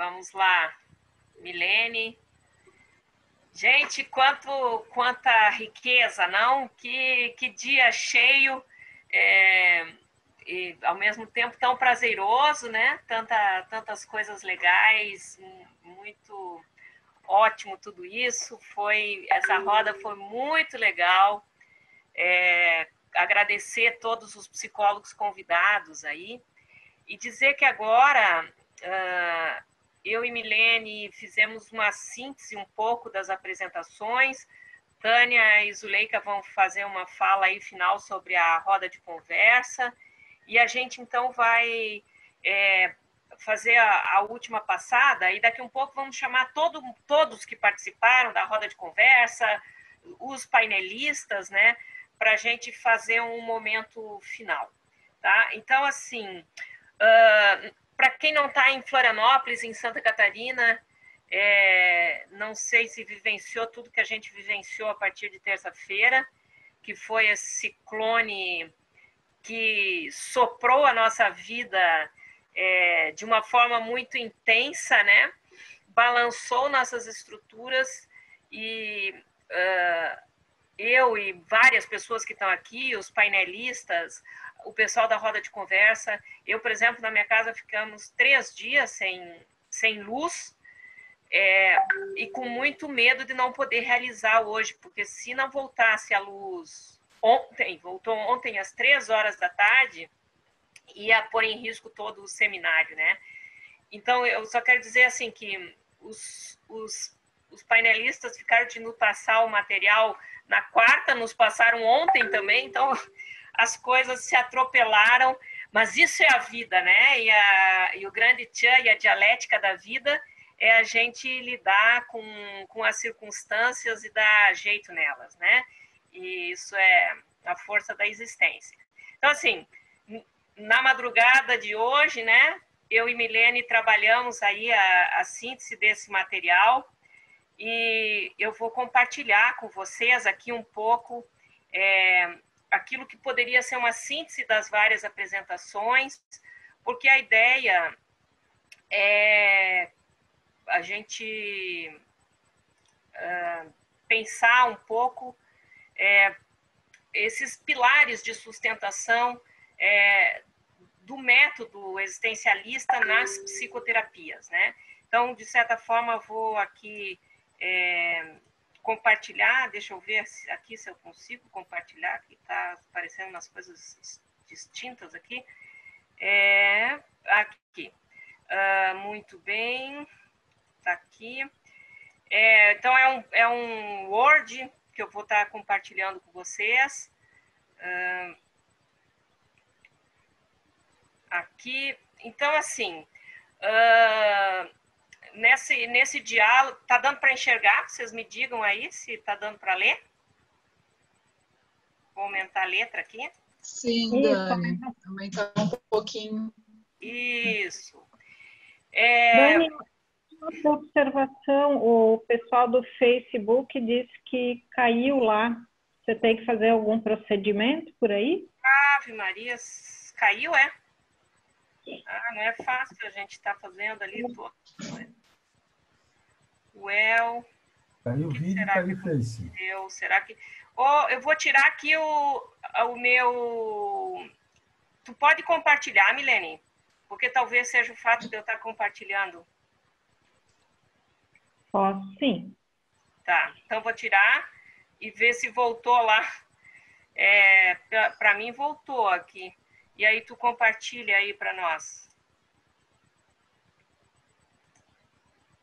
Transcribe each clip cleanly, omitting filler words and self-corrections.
Vamos lá, Milene. Gente, quanta riqueza, não? Que dia cheio e ao mesmo tempo tão prazeroso, né? Tantas coisas legais, muito ótimo tudo isso. Essa roda foi muito legal. Agradecer todos os psicólogos convidados aí e dizer que agora eu e Milene fizemos uma síntese um pouco das apresentações. Tânia e Zuleika vão fazer uma fala aí final sobre a roda de conversa e a gente então vai fazer a última passada e daqui um pouco vamos chamar todos que participaram da roda de conversa, os painelistas, né, para a gente fazer um momento final, tá? Então, assim, para quem não está em Florianópolis, em Santa Catarina, não sei se vivenciou tudo que a gente vivenciou a partir de terça-feira, que foi esse ciclone que soprou a nossa vida de uma forma muito intensa, né? Balançou nossas estruturas e eu e várias pessoas que estão aqui, os painelistas, o pessoal da roda de conversa, eu, por exemplo, na minha casa ficamos 3 dias sem luz e com muito medo de não poder realizar hoje, porque se não voltasse a luz voltou ontem às 3 horas da tarde, ia pôr em risco todo o seminário, né? Então, eu só quero dizer assim que os painelistas ficaram de nos passar o material na quarta, nos passaram ontem também, então as coisas se atropelaram, mas isso é a vida, né? E o grande tchan e a dialética da vida é a gente lidar com as circunstâncias e dar jeito nelas, né? E isso é a força da existência. Então, assim, na madrugada de hoje, né, eu e Milene trabalhamos aí a síntese desse material e eu vou compartilhar com vocês aqui um pouco aquilo que poderia ser uma síntese das várias apresentações, porque a ideia é a gente pensar um pouco esses pilares de sustentação do método existencialista nas psicoterapias, né? Então, de certa forma, vou aqui compartilhar, deixa eu ver aqui se eu consigo compartilhar, que está aparecendo umas coisas distintas aqui. Aqui. Muito bem, está aqui. Então, é um Word que eu vou estar compartilhando com vocês. Aqui. Então, assim, nesse diálogo, tá dando para enxergar? Vocês me digam aí se tá dando para ler? Vou aumentar a letra aqui. Sim, Dani. Aumentar um pouquinho. Isso. Dani, uma observação, o pessoal do Facebook disse que caiu lá. Você tem que fazer algum procedimento por aí? Ave Maria, caiu, é? Não é fácil a gente estar fazendo ali todo. Caiu o vídeo e caiu o Face. Será que... eu vou tirar aqui o meu... Tu pode compartilhar, Milene? Porque talvez seja o fato de eu estar compartilhando. Posso, sim. Tá, então vou tirar e ver se voltou lá. Para mim voltou aqui. E aí tu compartilha aí para nós.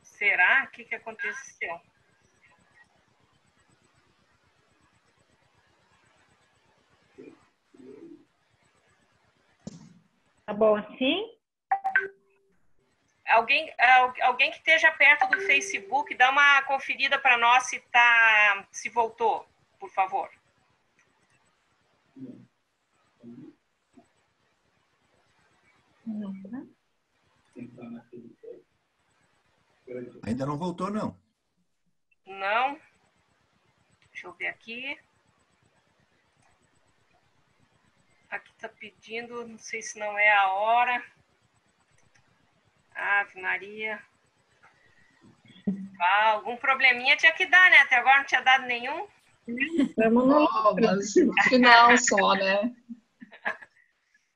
Será? O que aconteceu? Tá bom assim? Alguém que esteja perto do Facebook, dá uma conferida para nós se voltou, por favor. Ainda não voltou, não. Não. Deixa eu ver aqui. Aqui está pedindo, não sei se não é a hora. Ave Maria. Algum probleminha tinha que dar, né? Até agora não tinha dado nenhum. Mas no final só, né?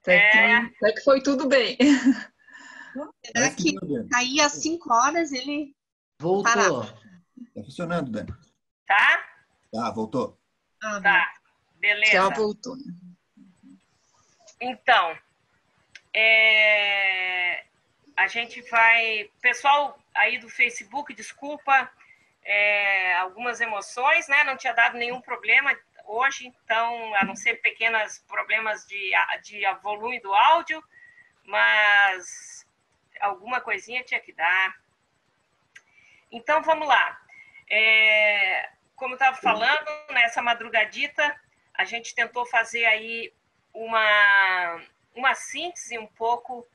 Até que foi tudo bem. Será que caía às 5 horas, ele Voltou. parava? Tá funcionando, Dani. Tá? Tá, voltou. Tá. Beleza. Já voltou. Então, a gente vai... Pessoal aí do Facebook, desculpa, algumas emoções, né? Não tinha dado nenhum problema hoje, então, a não ser pequenos problemas de volume do áudio, mas alguma coisinha tinha que dar. Então, vamos lá. Como eu estava falando, nessa madrugadita, a gente tentou fazer aí uma síntese um pouco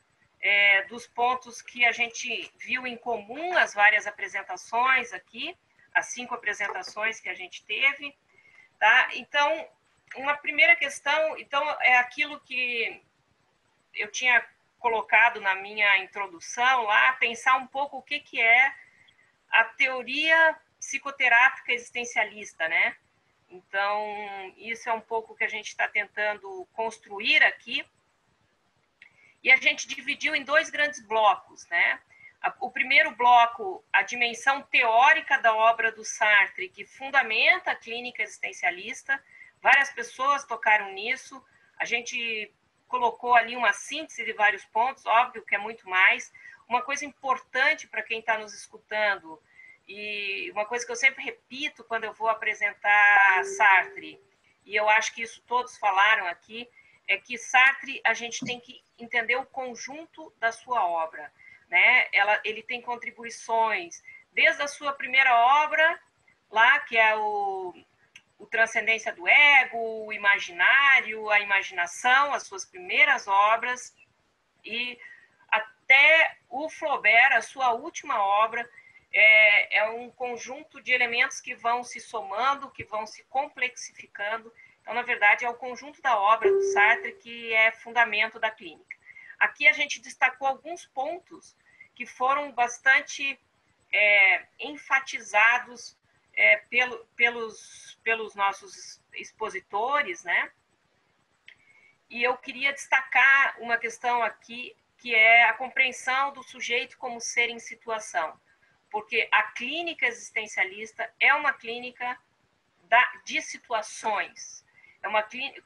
dos pontos que a gente viu em comum, as várias apresentações aqui, as 5 apresentações que a gente teve, tá? Então, uma primeira questão, então, é aquilo que eu tinha colocado na minha introdução lá, pensar um pouco o que é a teoria psicoterápica existencialista, né? Então, isso é um pouco que a gente está tentando construir aqui. E a gente dividiu em 2 grandes blocos, né? O primeiro bloco, a dimensão teórica da obra do Sartre, que fundamenta a clínica existencialista. Várias pessoas tocaram nisso. A gente colocou ali uma síntese de vários pontos, óbvio que é muito mais. Uma coisa importante para quem está nos escutando, e uma coisa que eu sempre repito quando eu vou apresentar Sartre, e eu acho que isso todos falaram aqui, é que Sartre, a gente tem que entender o conjunto da sua obra, né? Ele tem contribuições desde a sua primeira obra, lá, que é o Transcendência do Ego, o Imaginário, a Imaginação, as suas primeiras obras, e até o Flaubert, a sua última obra, é um conjunto de elementos que vão se somando, que vão se complexificando. Então, na verdade, é o conjunto da obra do Sartre que é fundamento da clínica. Aqui a gente destacou alguns pontos que foram bastante enfatizados pelos nossos expositores, né? E eu queria destacar uma questão aqui, que é a compreensão do sujeito como ser em situação. Porque a clínica existencialista é uma clínica de situações.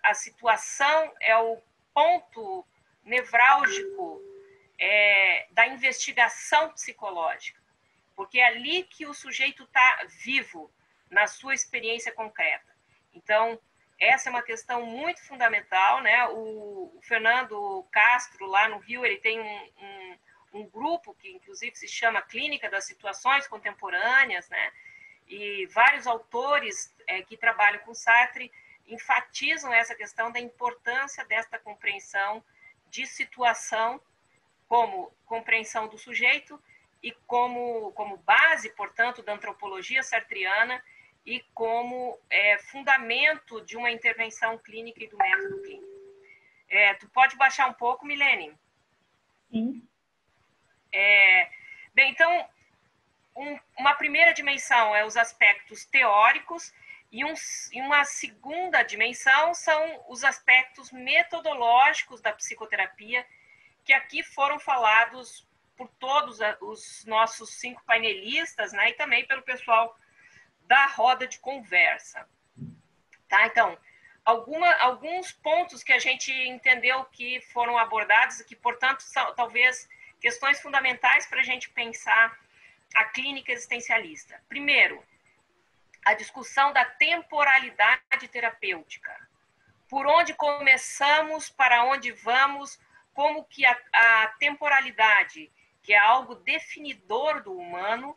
A situação é o ponto nevrálgico da investigação psicológica, porque é ali que o sujeito está vivo na sua experiência concreta. Então, essa é uma questão muito fundamental, né? O Fernando Castro, lá no Rio, ele tem um grupo que, inclusive, se chama Clínica das Situações Contemporâneas, né? E vários autores que trabalham com Sartre enfatizam essa questão da importância desta compreensão de situação como compreensão do sujeito e como base, portanto, da antropologia sartriana e como fundamento de uma intervenção clínica e do método clínico. Tu pode baixar um pouco, Milene? Sim. Bem, então, uma primeira dimensão é os aspectos teóricos e uma segunda dimensão são os aspectos metodológicos da psicoterapia, que aqui foram falados por todos os nossos 5 painelistas, né, e também pelo pessoal da roda de conversa. Tá? Então, alguns pontos que a gente entendeu que foram abordados e que, portanto, são talvez questões fundamentais para a gente pensar a clínica existencialista. Primeiro, a discussão da temporalidade terapêutica. Por onde começamos, para onde vamos, como que a temporalidade, que é algo definidor do humano,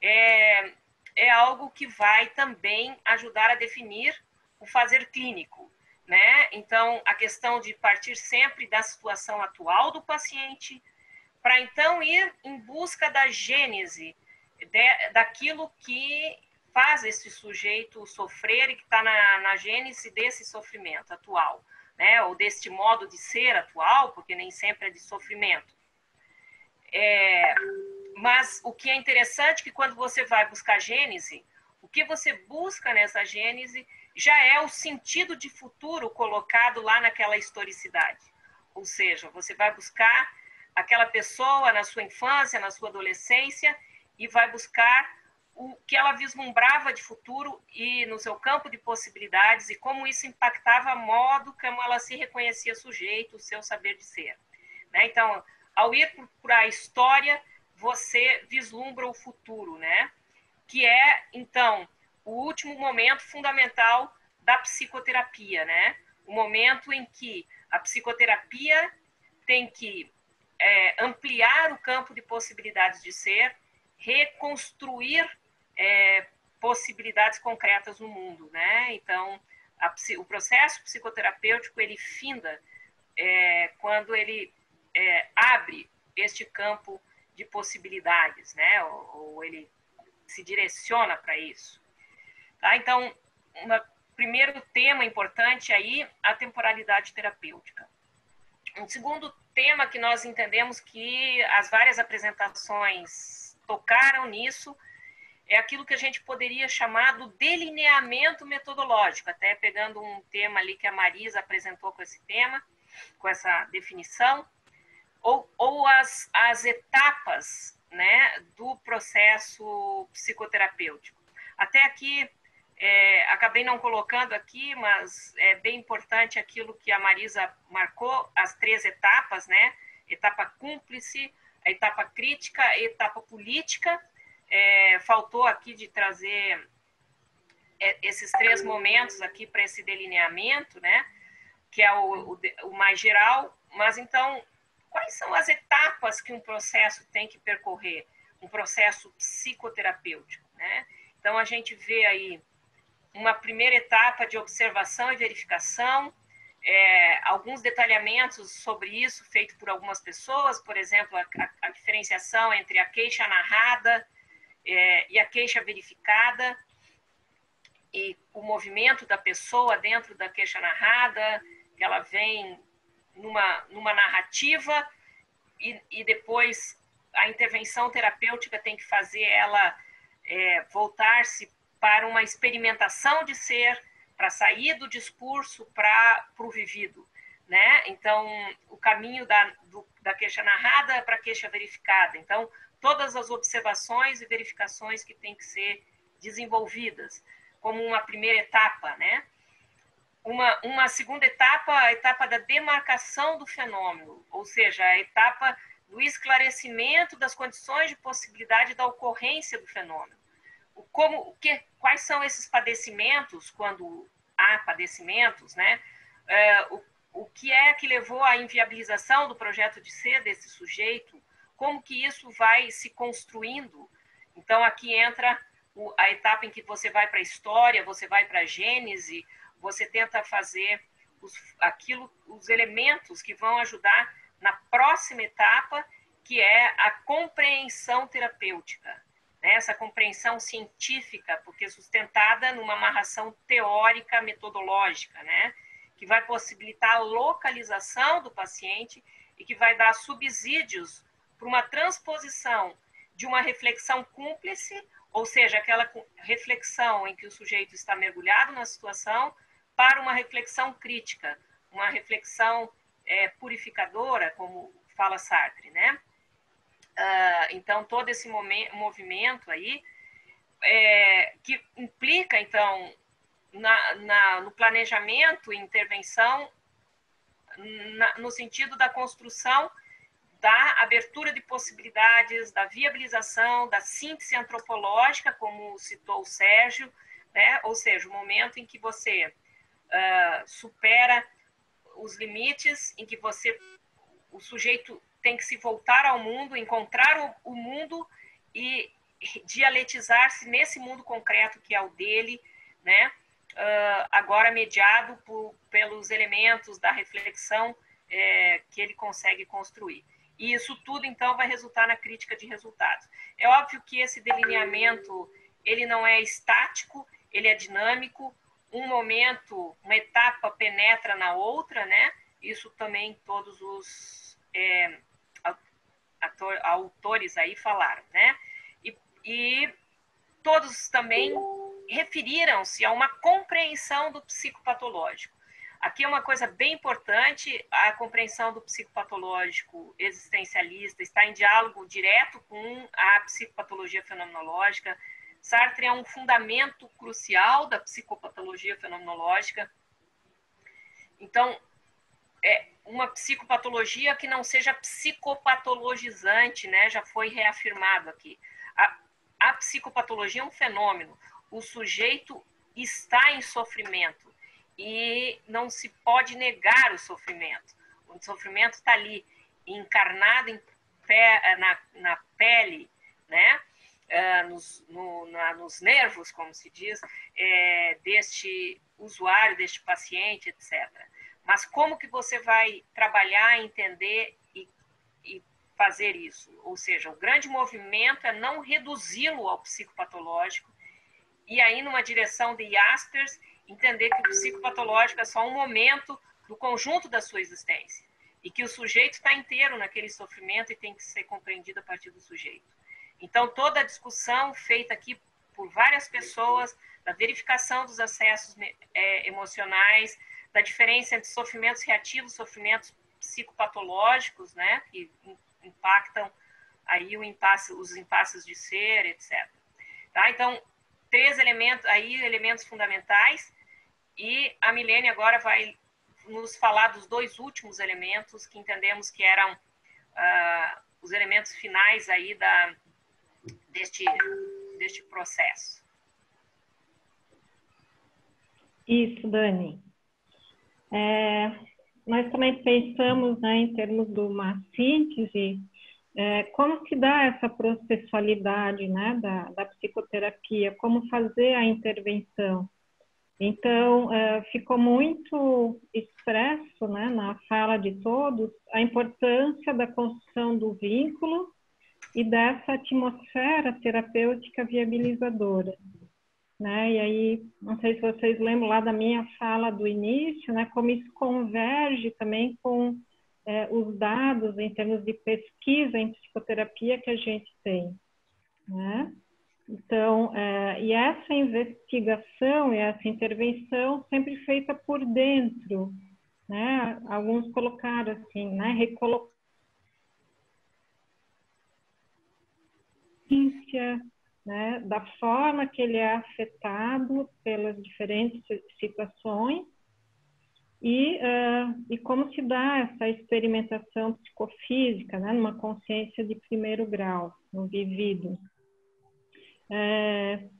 é algo que vai também ajudar a definir o fazer clínico, né? Então, a questão de partir sempre da situação atual do paciente, para então ir em busca da gênese, daquilo que faz esse sujeito sofrer e que está na gênese desse sofrimento atual, né? Ou deste modo de ser atual, porque nem sempre é de sofrimento. Mas o que é interessante é que quando você vai buscar Gênese, o que você busca nessa Gênese já é o sentido de futuro colocado lá naquela historicidade. Ou seja, você vai buscar aquela pessoa na sua infância, na sua adolescência, e vai buscar o que ela vislumbrava de futuro e no seu campo de possibilidades e como isso impactava o modo como ela se reconhecia sujeito, o seu saber de ser. Né? Então, ao ir para a história, você vislumbra o futuro, né? Que é, então, o último momento fundamental da psicoterapia, né? O momento em que a psicoterapia tem que ampliar o campo de possibilidades de ser, reconstruir possibilidades concretas no mundo, né? Então, o processo psicoterapêutico, ele finda quando ele abre este campo de possibilidades, né? Ou ele se direciona para isso. Tá? Então, primeiro tema importante aí, a temporalidade terapêutica. Um segundo tema que nós entendemos que as várias apresentações tocaram nisso é aquilo que a gente poderia chamar do delineamento metodológico, até pegando um tema ali que a Marisa apresentou com esse tema, com essa definição, ou as etapas, né, do processo psicoterapêutico. Até aqui, acabei não colocando aqui, mas é bem importante aquilo que a Marisa marcou, as 3 etapas, né? Etapa cúmplice, a etapa crítica, a etapa política. Faltou aqui de trazer esses 3 momentos aqui para esse delineamento, né? Que é o mais geral. Mas, então, quais são as etapas que um processo tem que percorrer? Um processo psicoterapêutico, né? Então, a gente vê aí uma primeira etapa de observação e verificação, alguns detalhamentos sobre isso feito por algumas pessoas, por exemplo, a diferenciação entre a queixa narrada e a queixa verificada, e o movimento da pessoa dentro da queixa narrada, que ela vem numa narrativa e depois a intervenção terapêutica tem que fazer ela voltar-se para uma experimentação de ser, para sair do discurso para o vivido, né? Então, o caminho da queixa narrada para a queixa verificada. Então, todas as observações e verificações que têm que ser desenvolvidas como uma primeira etapa, né? Uma segunda etapa, a etapa da demarcação do fenômeno, ou seja, a etapa do esclarecimento das condições de possibilidade da ocorrência do fenômeno. Quais são esses padecimentos, quando há padecimentos, né? O que é que levou à inviabilização do projeto de ser desse sujeito? Como que isso vai se construindo? Então, aqui entra a etapa em que você vai para a história, você vai para a gênese, você tenta fazer os elementos que vão ajudar na próxima etapa, que é a compreensão terapêutica. Essa compreensão científica, porque sustentada numa amarração teórica metodológica, né? Que vai possibilitar a localização do paciente e que vai dar subsídios para uma transposição de uma reflexão cúmplice, ou seja, aquela reflexão em que o sujeito está mergulhado na situação, para uma reflexão crítica, uma reflexão purificadora, como fala Sartre, né? Então, todo esse movimento aí, que implica, então, no planejamento e intervenção, no sentido da construção da abertura de possibilidades, da viabilização, da síntese antropológica, como citou o Sérgio, né? Ou seja, o momento em que você supera os limites, em que o sujeito tem que se voltar ao mundo, encontrar o mundo e dialetizar-se nesse mundo concreto que é o dele, né? Agora mediado pelos elementos da reflexão que ele consegue construir. E isso tudo, então, vai resultar na crítica de resultados. É óbvio que esse delineamento, ele não é estático, ele é dinâmico, uma etapa penetra na outra, né? Isso também todos autores aí falaram, né? E todos também referiram-se a uma compreensão do psicopatológico. Aqui é uma coisa bem importante, a compreensão do psicopatológico existencialista está em diálogo direto com a psicopatologia fenomenológica. Sartre é um fundamento crucial da psicopatologia fenomenológica. Então, é uma psicopatologia que não seja psicopatologizante, né? Já foi reafirmado aqui. A psicopatologia é um fenômeno. O sujeito está em sofrimento e não se pode negar o sofrimento. O sofrimento está ali, encarnado na pele, né? Nos nervos, como se diz, deste usuário, deste paciente, etc. Mas como que você vai trabalhar, entender e fazer isso? Ou seja, o grande movimento é não reduzi-lo ao psicopatológico e aí, numa direção de Jaspers, entender que o psicopatológico é só um momento do conjunto da sua existência e que o sujeito está inteiro naquele sofrimento e tem que ser compreendido a partir do sujeito. Então, toda a discussão feita aqui por várias pessoas, da verificação dos acessos emocionais, da diferença entre sofrimentos reativos e sofrimentos psicopatológicos, né, que impactam aí os impasses de ser, etc. Tá? Então, 3 elementos fundamentais, e a Milene agora vai nos falar dos 2 últimos elementos que entendemos que eram os elementos finais aí deste processo. Isso, Dani. Nós também pensamos, né, em termos de uma síntese, como se dá essa processualidade, né, da psicoterapia, como fazer a intervenção. Então, ficou muito expresso, né, na fala de todos, a importância da construção do vínculo e dessa atmosfera terapêutica viabilizadora, né? E aí, não sei se vocês lembram lá da minha fala do início, né, como isso converge também com os dados em termos de pesquisa em psicoterapia que a gente tem, né? Então, e essa investigação e essa intervenção sempre feita por dentro, né? Alguns colocaram assim, né? Recolocar, né? Da forma que ele é afetado pelas diferentes situações e como se dá essa experimentação psicofísica, né? Numa consciência de primeiro grau, no vivido.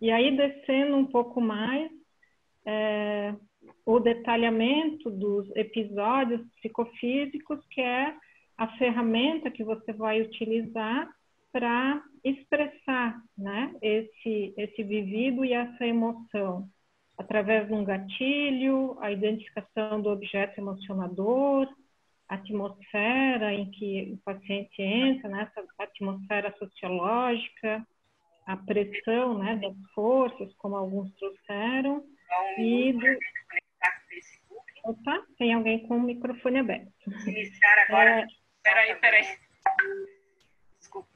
E aí, descendo um pouco mais, o detalhamento dos episódios psicofísicos, que é a ferramenta que você vai utilizar para expressar, né, esse vivido e essa emoção, através de um gatilho, a identificação do objeto emocionador, a atmosfera em que o paciente entra, né, essa atmosfera sociológica, a pressão, né, das forças, como alguns trouxeram, e Opa, tem alguém com o microfone aberto. Iniciar agora. Peraí. Desculpa.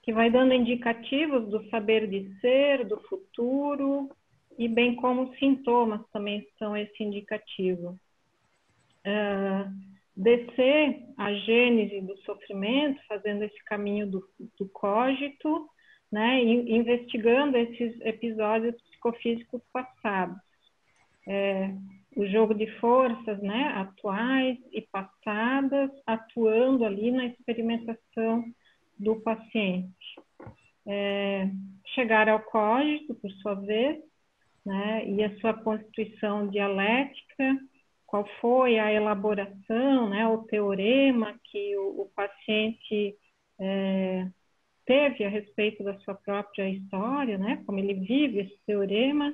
Que vai dando indicativos do saber de ser, do futuro, e bem como sintomas também são esse indicativo. Descer a gênese do sofrimento, fazendo esse caminho do cógito, né, investigando esses episódios psicofísicos passados. O jogo de forças, né, atuais e passadas, atuando ali na experimentação do paciente. Chegar ao cógito, por sua vez, né, e a sua constituição dialética, qual foi a elaboração, né, o teorema que o paciente teve a respeito da sua própria história, né, como ele vive esse teorema,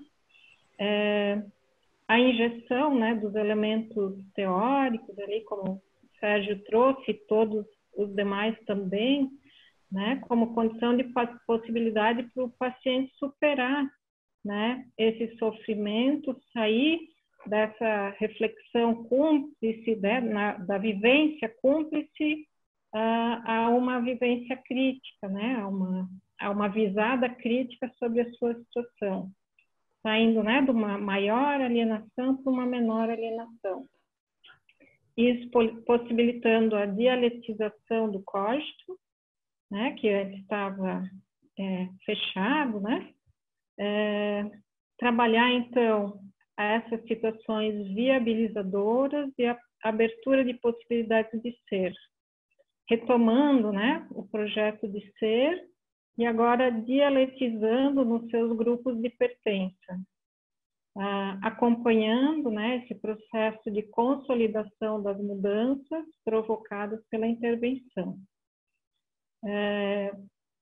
a injeção, né, dos elementos teóricos ali, como o Sérgio trouxe, e todos os demais também, né, como condição de possibilidade para o paciente superar, né, esse sofrimento, sair dessa reflexão cúmplice, né, da vivência cúmplice a uma vivência crítica, né? A uma visada crítica sobre a sua situação, saindo, né, de uma maior alienação para uma menor alienação. Isso possibilitando a dialetização do cogito, né, que antes estava fechado, né? Trabalhar, então, essas situações viabilizadoras e a abertura de possibilidades de ser, retomando, né, o projeto de ser e agora dialetizando nos seus grupos de pertença, acompanhando, né, esse processo de consolidação das mudanças provocadas pela intervenção.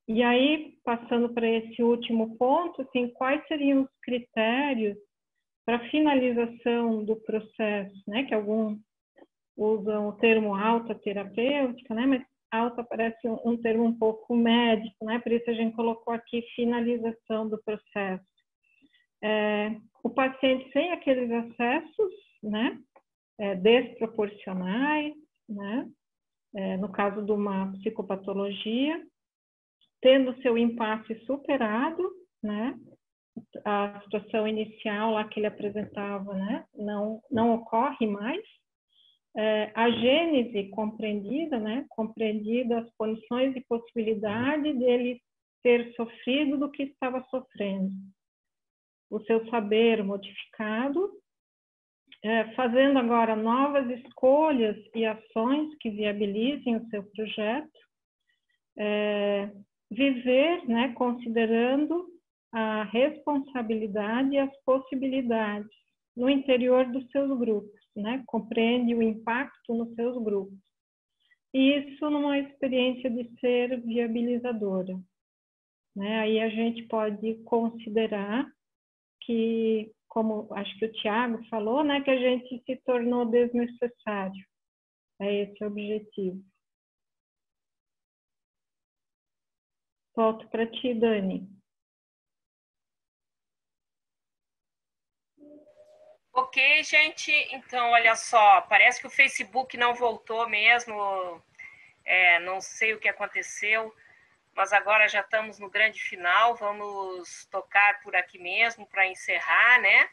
E aí, passando para esse último ponto, assim, quais seriam os critérios para finalização do processo, né, que alguns usam o termo alta terapêutica, né, mas alta parece um termo um pouco médico, né, por isso a gente colocou aqui finalização do processo. O paciente sem aqueles acessos, né, desproporcionais, né, no caso de uma psicopatologia, tendo seu impasse superado, né, a situação inicial lá que ele apresentava, né, não ocorre mais, a gênese compreendida, né, compreendida as condições e possibilidade dele ter sofrido do que estava sofrendo, o seu saber modificado, fazendo agora novas escolhas e ações que viabilizem o seu projeto, viver, né, considerando a responsabilidade e as possibilidades no interior dos seus grupos, né, compreende o impacto nos seus grupos. E isso numa experiência de ser viabilizadora, né, aí a gente pode considerar que, como acho que o Tiago falou, né, que a gente se tornou desnecessário. É esse o objetivo. Volto para ti, Dani. Ok, gente. Então, olha só, parece que o Facebook não voltou mesmo. Não sei o que aconteceu, mas agora já estamos no grande final. Vamos tocar por aqui mesmo para encerrar, né?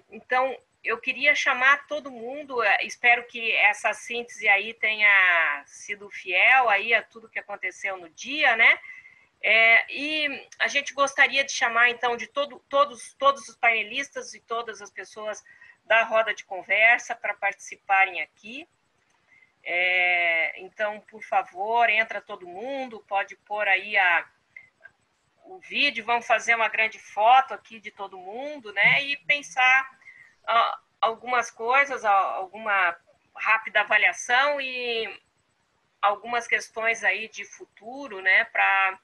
Então, eu queria chamar todo mundo, espero que essa síntese aí tenha sido fiel aí a tudo que aconteceu no dia, né? E a gente gostaria de chamar, então, de todos os painelistas e todas as pessoas da roda de conversa para participarem aqui. Então, por favor, entra todo mundo, pode pôr aí o vídeo, vamos fazer uma grande foto aqui de todo mundo, né? E pensar algumas coisas, alguma rápida avaliação e algumas questões aí de futuro, né? Para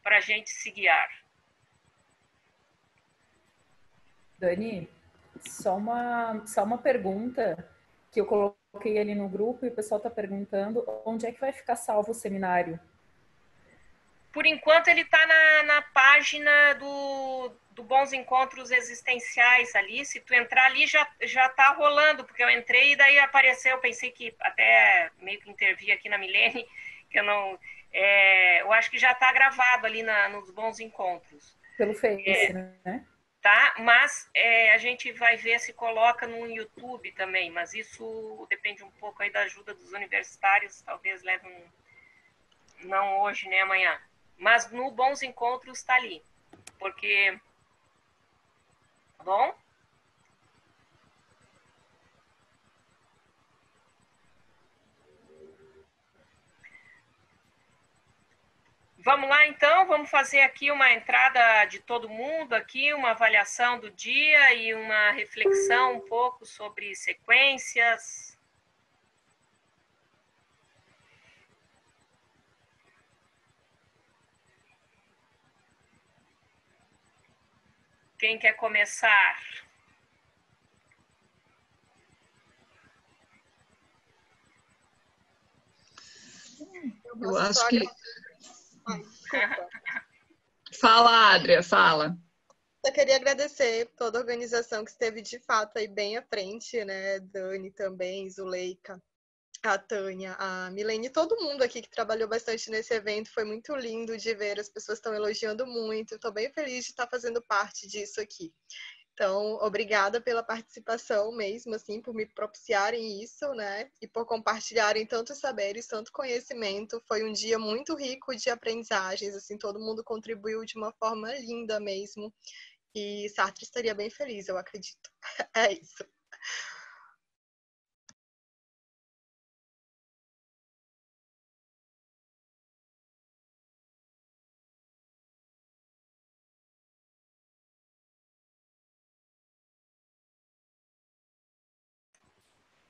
a gente se guiar. Dani, só uma pergunta que eu coloquei ali no grupo e o pessoal está perguntando, onde é que vai ficar salvo o seminário? Por enquanto ele está na página do Bons Encontros Existenciais ali. Se tu entrar ali, já está rolando, porque eu entrei e daí apareceu, eu pensei que até meio que intervi aqui na Milene, que eu não... eu acho que já está gravado ali nos Bons Encontros. Pelo Face, né? Tá? Mas a gente vai ver se coloca no YouTube também, mas isso depende um pouco aí da ajuda dos universitários, talvez leve não hoje, nem amanhã. Mas no Bons Encontros está ali, porque... Tá bom? Vamos lá, então, vamos fazer aqui uma entrada de todo mundo, aqui uma avaliação do dia e uma reflexão um pouco sobre sequências. Quem quer começar? Eu acho que... Fala, Adria, fala. Eu queria agradecer toda a organização que esteve de fato aí bem à frente, né? Dani também, Zuleika. a Tânia, a Milene, todo mundo aqui que trabalhou bastante nesse evento. Foi muito lindo de ver, as pessoas estão elogiando muito. Estou bem feliz de estar fazendo parte disso aqui. Então, obrigada pela participação mesmo, assim, por me propiciarem isso, né? E por compartilharem tantos saberes, tanto conhecimento. Foi um dia muito rico de aprendizagens, assim, todo mundo contribuiu de uma forma linda mesmo. E Sartre estaria bem feliz, eu acredito. É isso.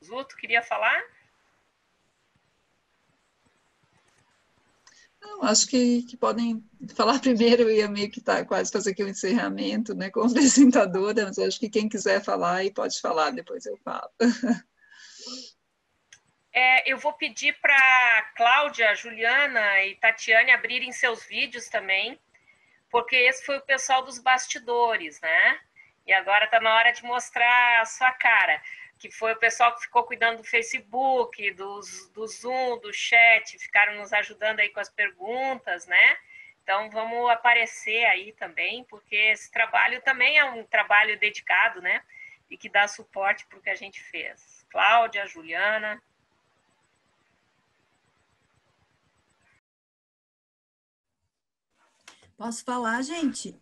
Zuto, queria falar? Não, acho que podem falar primeiro. Eu ia meio que quase fazer aqui o encerramento, né, como apresentadora, mas acho que quem quiser falar aí pode falar, depois eu falo. Eu vou pedir para Cláudia, Juliana e Tatiane abrirem seus vídeos também, porque esse foi o pessoal dos bastidores, né? E agora está na hora de mostrar a sua cara, que foi o pessoal que ficou cuidando do Facebook, do Zoom, do chat, ficaram nos ajudando aí com as perguntas, né? Então, vamos aparecer aí também, porque esse trabalho também é um trabalho dedicado, né? E que dá suporte para o que a gente fez. Cláudia, Juliana. Posso falar, gente?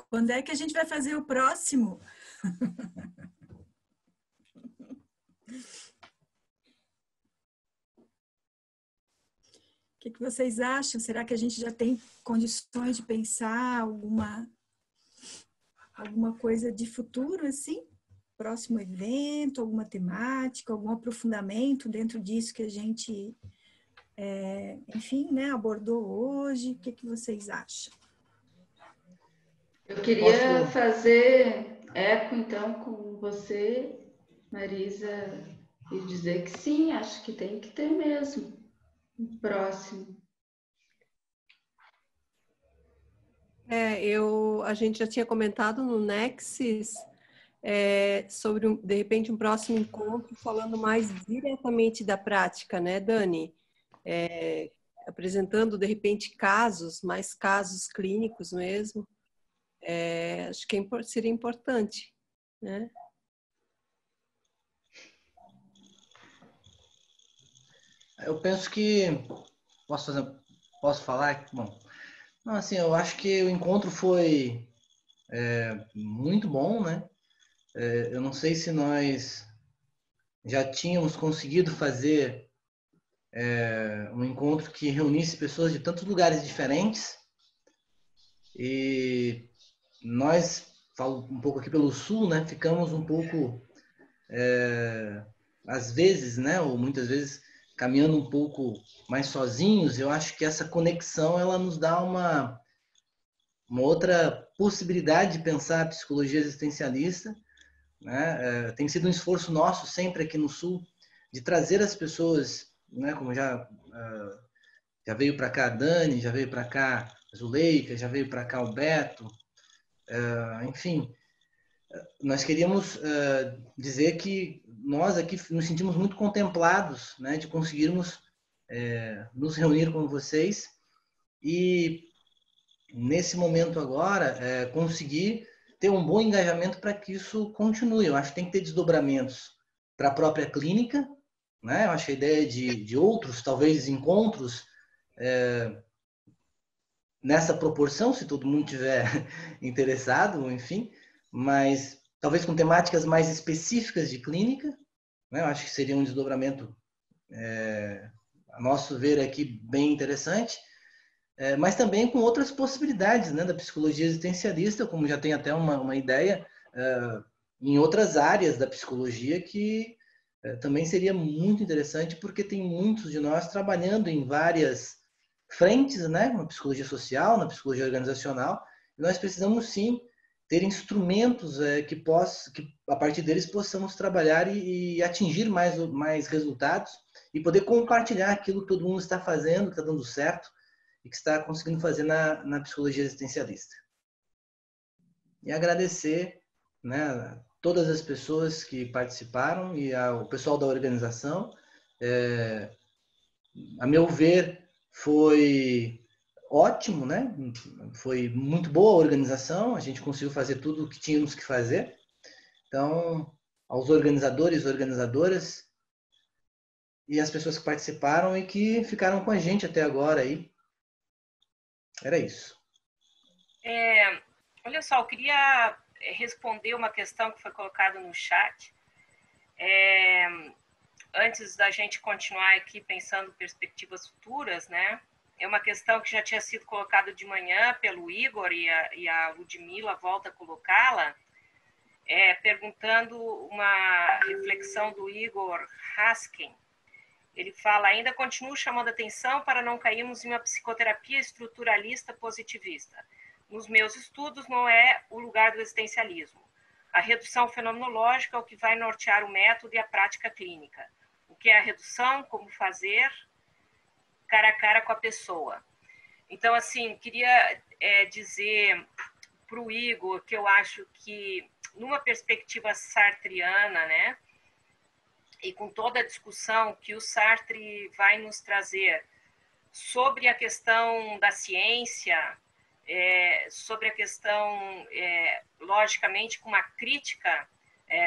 Quando é que a gente vai fazer o próximo? O que vocês acham? Será que a gente já tem condições de pensar alguma coisa de futuro, assim? Próximo evento, alguma temática, algum aprofundamento dentro disso que a gente, enfim, né, abordou hoje? O que vocês acham? Eu queria fazer eco, então, com você, Marisa, e dizer que sim, acho que tem que ter mesmo. Próximo. A gente já tinha comentado no Nexus sobre, de repente, um próximo encontro falando mais diretamente da prática, né, Dani? Apresentando, de repente, mais casos clínicos mesmo. Acho que seria importante, né? Eu penso que... Posso falar? Bom, não, assim, eu acho que o encontro foi muito bom, né? Eu não sei se nós já tínhamos conseguido fazer um encontro que reunisse pessoas de tantos lugares diferentes. E nós, falo um pouco aqui pelo Sul, né? Ficamos um pouco, às vezes, né? Ou muitas vezes, caminhando um pouco mais sozinhos. Eu acho que essa conexão, ela nos dá uma outra possibilidade de pensar a psicologia existencialista, né? Tem sido um esforço nosso sempre aqui no Sul de trazer as pessoas, né? Como já veio para cá a Dani, já veio para cá a Zuleika, já veio para cá o Beto, enfim, nós queríamos dizer que nós aqui nos sentimos muito contemplados, né? De conseguirmos nos reunir com vocês e nesse momento agora conseguir ter um bom engajamento para que isso continue. Eu acho que tem que ter desdobramentos para a própria clínica, né? Eu acho que a ideia de outros, talvez, encontros nessa proporção, se todo mundo tiver interessado, enfim, mas talvez com temáticas mais específicas de clínica, né? Eu acho que seria um desdobramento, a nosso ver aqui, bem interessante. Mas também com outras possibilidades, né, da psicologia existencialista, como já tem até uma ideia em outras áreas da psicologia que também seria muito interessante, porque tem muitos de nós trabalhando em várias frentes, né, na psicologia social, na psicologia organizacional, e nós precisamos sim ter instrumentos que a partir deles possamos trabalhar e atingir mais resultados e poder compartilhar aquilo que todo mundo está fazendo, que está dando certo, e que está conseguindo fazer na psicologia existencialista. E agradecer, né, todas as pessoas que participaram e o pessoal da organização. A meu ver, foi ótimo, né? Foi muito boa a organização, a gente conseguiu fazer tudo o que tínhamos que fazer. Então, aos organizadores, organizadoras e as pessoas que participaram e que ficaram com a gente até agora aí. Era isso. Olha só, eu queria responder uma questão que foi colocada no chat. Antes da gente continuar aqui pensando perspectivas futuras, né? É uma questão que já tinha sido colocada de manhã pelo Igor e a Ludmila volta a colocá-la, perguntando uma reflexão do Igor Haskin. Ele fala, ainda continuo chamando atenção para não cairmos em uma psicoterapia estruturalista positivista. Nos meus estudos não é o lugar do existencialismo. A redução fenomenológica é o que vai nortear o método e a prática clínica. O que é a redução, como fazer, cara a cara com a pessoa. Então, assim, queria dizer para o Igor que eu acho que, numa perspectiva sartriana, né, e com toda a discussão que o Sartre vai nos trazer sobre a questão da ciência, sobre a questão, logicamente, com uma crítica,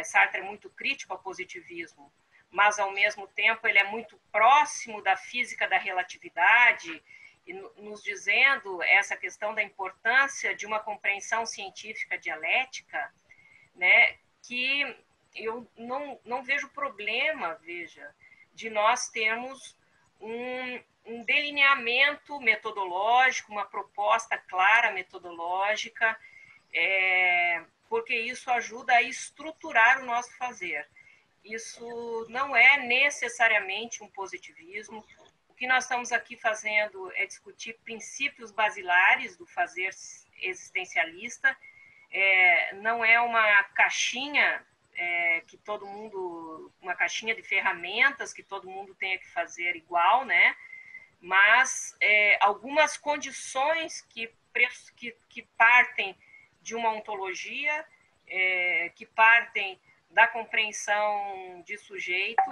Sartre é muito crítico ao positivismo, mas, ao mesmo tempo, ele é muito próximo da física da relatividade, e nos dizendo essa questão da importância de uma compreensão científica dialética, né, que eu não vejo problema, veja, de nós termos um delineamento metodológico, uma proposta clara metodológica, porque isso ajuda a estruturar o nosso fazer. Isso não é necessariamente um positivismo. O que nós estamos aqui fazendo é discutir princípios basilares do fazer existencialista. Não é uma caixinha que todo mundo, uma caixinha de ferramentas que todo mundo tenha que fazer igual, né? Mas algumas condições que partem de uma ontologia, que partem da compreensão de sujeito,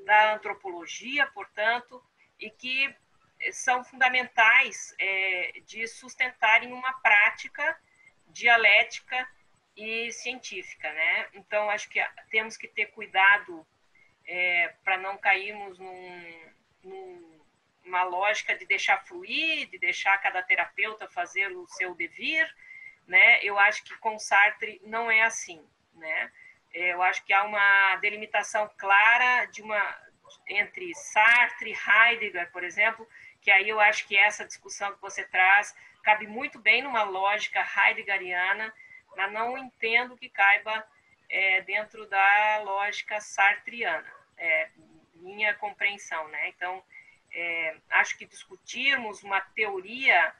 da antropologia, portanto, e que são fundamentais de sustentarem uma prática dialética e científica, né? Então, acho que temos que ter cuidado para não cairmos numa lógica de deixar fluir, de deixar cada terapeuta fazer o seu devir, né? Eu acho que com Sartre não é assim, né? Eu acho que há uma delimitação clara entre Sartre e Heidegger, por exemplo, que aí eu acho que essa discussão que você traz cabe muito bem numa lógica heideggeriana, mas não entendo que caiba dentro da lógica sartriana, minha compreensão, né? Então, acho que discutirmos uma teoria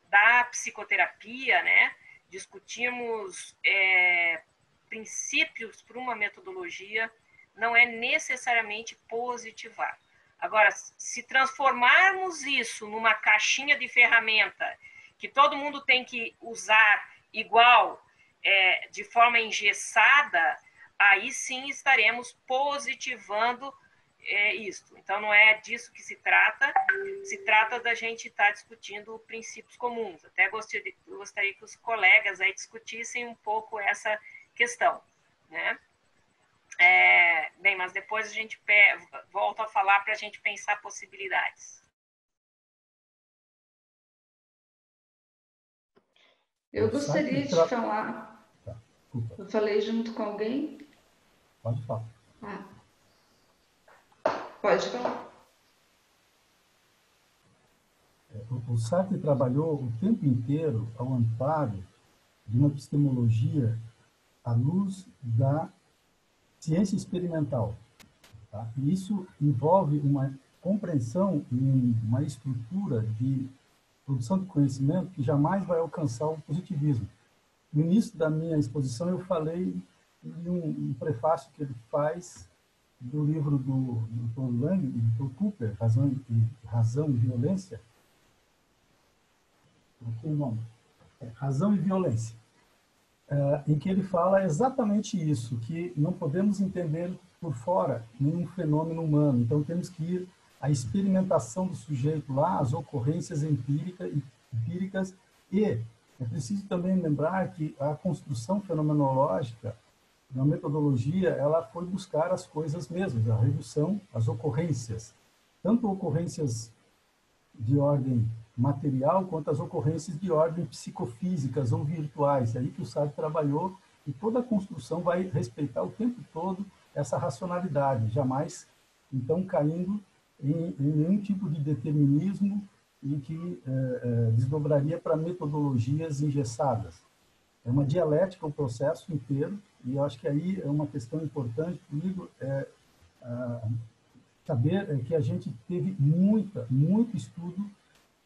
da psicoterapia, né? Discutirmos princípios para uma metodologia não é necessariamente positivar. Agora, se transformarmos isso numa caixinha de ferramenta que todo mundo tem que usar igual, de forma engessada, aí sim estaremos positivando isto. Então, não é disso que se trata da gente estar discutindo princípios comuns. Até gostaria que os colegas aí discutissem um pouco essa questão, né? Bem, mas depois a gente volta a falar para a gente pensar possibilidades. Eu gostaria de falar. Eu falei junto com alguém? Pode falar. Pode falar. O Sartre trabalhou o tempo inteiro ao amparo de uma epistemologia à luz da ciência experimental. Tá? E isso envolve uma compreensão e uma estrutura de produção de conhecimento que jamais vai alcançar o positivismo. No início da minha exposição, eu falei de um prefácio que ele faz do livro do Dr. Lang e do Dr. Cooper, Razão e Violência. Coloquei o nome. Razão e Violência. em que ele fala exatamente isso, que não podemos entender por fora nenhum fenômeno humano, então temos que ir à experimentação do sujeito lá, às ocorrências empíricas, e é preciso também lembrar que a construção fenomenológica, na metodologia, ela foi buscar as coisas mesmas, a redução, as ocorrências, tanto ocorrências de ordem material quanto as ocorrências de ordem psicofísicas ou virtuais. É aí que o Sartre trabalhou, e toda a construção vai respeitar o tempo todo essa racionalidade, jamais, então, caindo em nenhum tipo de determinismo e que desdobraria para metodologias engessadas. É uma dialética o processo inteiro, e eu acho que aí é uma questão importante comigo, saber que a gente teve muito estudo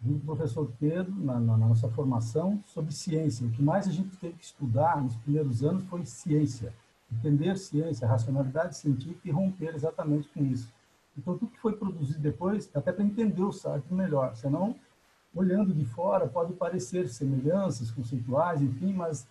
do professor Pedro na nossa formação sobre ciência. O que mais a gente teve que estudar nos primeiros anos foi ciência, entender ciência, racionalidade científica e romper exatamente com isso. Então, tudo que foi produzido depois, até para entender o Sartre melhor, senão, olhando de fora, pode parecer semelhanças conceituais, enfim, mas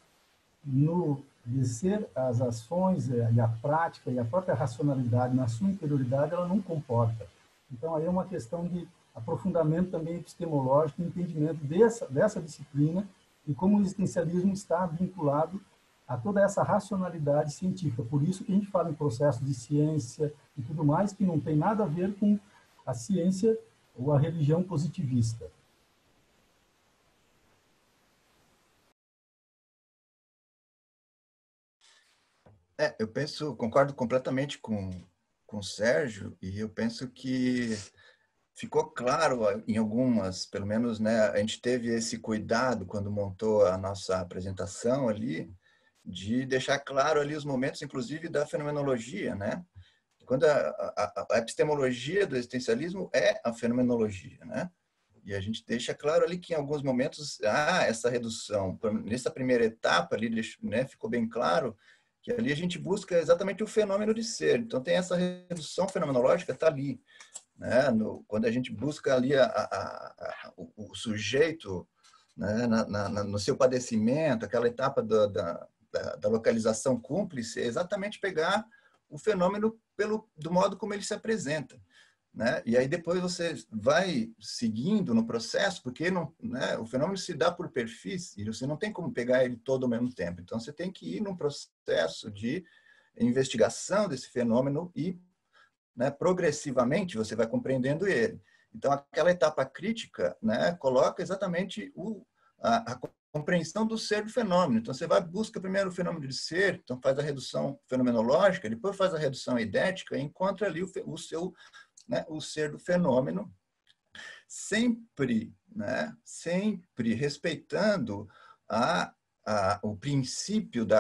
no descer as ações e a prática e a própria racionalidade na sua interioridade, ela não comporta. Então, aí é uma questão de aprofundamento também epistemológico, entendimento dessa disciplina e como o existencialismo está vinculado a toda essa racionalidade científica. Por isso que a gente fala em processo de ciência e tudo mais, que não tem nada a ver com a ciência ou a religião positivista. Eu concordo completamente com o Sérgio, e eu penso que ficou claro em algumas, pelo menos, né, a gente teve esse cuidado quando montou a nossa apresentação ali, de deixar claro ali os momentos, inclusive, da fenomenologia, né? Quando a epistemologia do existencialismo é a fenomenologia, né? E a gente deixa claro ali que em alguns momentos, essa redução, nessa primeira etapa ali, né, ficou bem claro que ali a gente busca exatamente o fenômeno de ser. Então, tem essa redução fenomenológica, está ali, né? Quando a gente busca ali o sujeito, né, no seu padecimento, aquela etapa da localização cúmplice, é exatamente pegar o fenômeno do modo como ele se apresenta, né? E aí depois você vai seguindo no processo, porque não, né, o fenômeno se dá por perfis e você não tem como pegar ele todo ao mesmo tempo. Então você tem que ir num processo de investigação desse fenômeno e, né, progressivamente você vai compreendendo ele. Então aquela etapa crítica, né, coloca exatamente a compreensão do ser do fenômeno. Então, você busca primeiro o fenômeno de ser, então faz a redução fenomenológica, depois faz a redução idética e encontra ali o ser do fenômeno, sempre, né, sempre respeitando o princípio do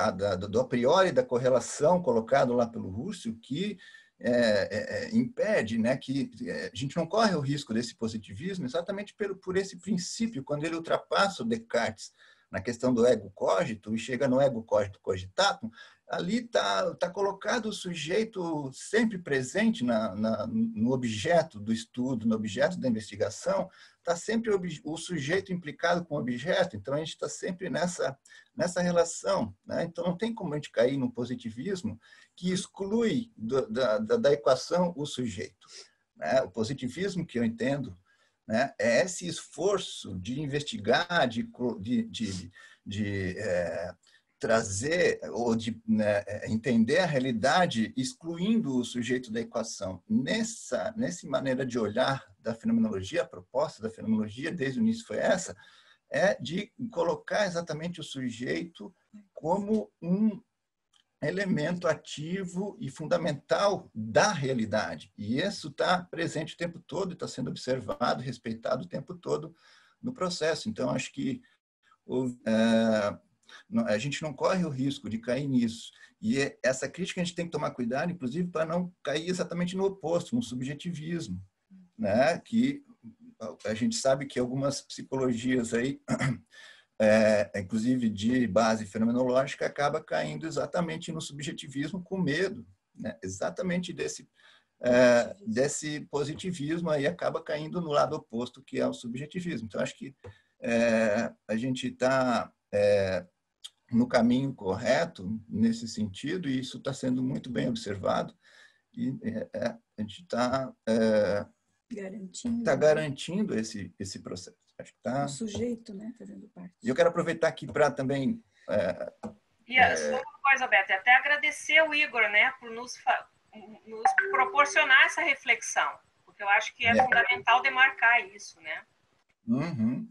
a priori da correlação colocado lá pelo Husserl, que impede, né, que a gente não corre o risco desse positivismo exatamente por esse princípio, quando ele ultrapassa o Descartes na questão do ego cogito e chega no ego cogito cogitatum, ali está colocado o sujeito sempre presente no objeto do estudo, no objeto da investigação, está sempre o sujeito implicado com o objeto, então a gente está sempre nessa relação, né? Então não tem como a gente cair no positivismo que exclui da equação o sujeito, né? O positivismo que eu entendo, né, é esse esforço de investigar, de trazer ou de, né, entender a realidade excluindo o sujeito da equação. Nessa maneira de olhar da fenomenologia, a proposta da fenomenologia desde o início foi essa, é de colocar exatamente o sujeito como um elemento ativo e fundamental da realidade. E isso está presente o tempo todo, está sendo observado, respeitado o tempo todo no processo. Então, acho que a gente não corre o risco de cair nisso. E essa crítica a gente tem que tomar cuidado, inclusive, para não cair exatamente no oposto, no subjetivismo, né? Que a gente sabe que algumas psicologias aí, inclusive de base fenomenológica, acaba caindo exatamente no subjetivismo com medo, né? Exatamente desse positivismo aí acaba caindo no lado oposto, que é o subjetivismo. Então, acho que a gente está no caminho correto nesse sentido, e isso está sendo muito bem observado, e a gente está garantindo esse processo. Acho que o sujeito, né, fazendo parte. E eu quero aproveitar aqui para também... Só uma coisa, Beto, e até agradecer ao Igor, né, por nos proporcionar essa reflexão, porque eu acho que é fundamental demarcar isso, né? Uhum.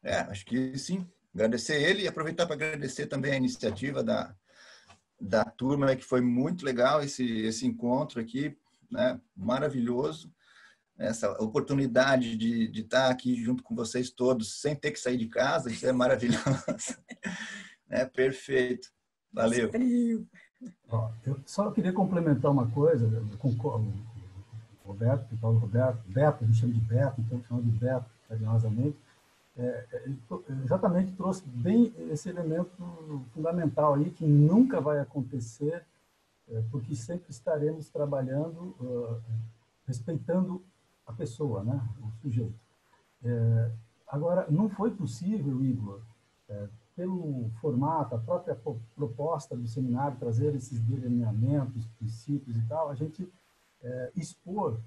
Acho que sim. Agradecer ele e aproveitar para agradecer também a iniciativa da turma, que foi muito legal esse encontro aqui, né? Maravilhoso. Essa oportunidade de estar aqui junto com vocês todos, sem ter que sair de casa, isso é maravilhoso. Perfeito. Valeu. Eu só queria complementar uma coisa, com o Roberto, Paulo Roberto, Beto, a gente chama de Beto, então chama de Beto, carinhosamente, exatamente trouxe bem esse elemento fundamental aí, que nunca vai acontecer, porque sempre estaremos trabalhando, respeitando a pessoa, né, o sujeito. Agora, não foi possível, Igor, pelo formato, a própria proposta do seminário, trazer esses delineamentos, princípios e tal, a gente expor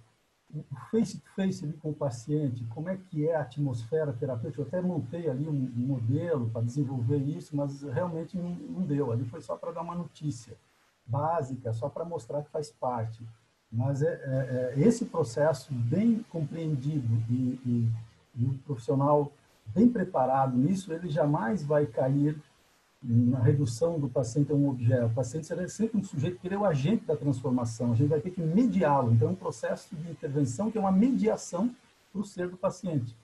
o face-to-face ali com o paciente, como é que é a atmosfera terapêutica. Eu até montei ali um modelo para desenvolver isso, mas realmente não deu. Ali foi só para dar uma notícia básica, só para mostrar que faz parte. Mas esse processo bem compreendido e o profissional bem preparado nisso, ele jamais vai cair na redução do paciente a um objeto. O paciente será sempre um sujeito que ele é o agente da transformação. A gente vai ter que mediá-lo. Então, é um processo de intervenção que é uma mediação para o ser do paciente.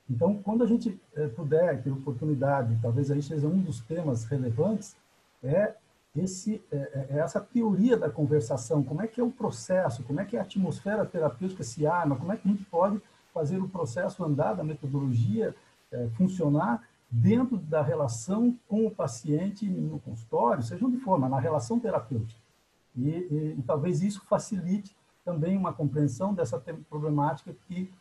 Então, quando a gente puder ter oportunidade, talvez aí seja um dos temas relevantes, essa teoria da conversação. Como é que é o processo? Como é que a atmosfera terapêutica se arma? Como é que a gente pode fazer o processo andar da metodologia, funcionar dentro da relação com o paciente no consultório, seja onde for, mas na relação terapêutica. E talvez isso facilite também uma compreensão dessa problemática que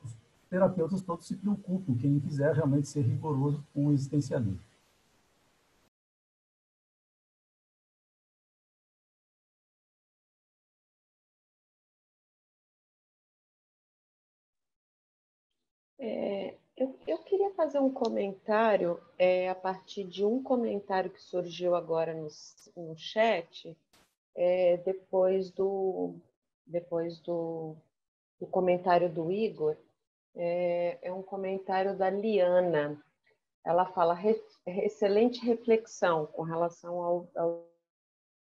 os terapeutas todos se preocupam, quem quiser realmente ser rigoroso com o existencialismo. Eu queria fazer um comentário a partir de um comentário que surgiu agora no chat, depois do comentário do Igor. É um comentário da Liana. Ela fala excelente reflexão com relação ao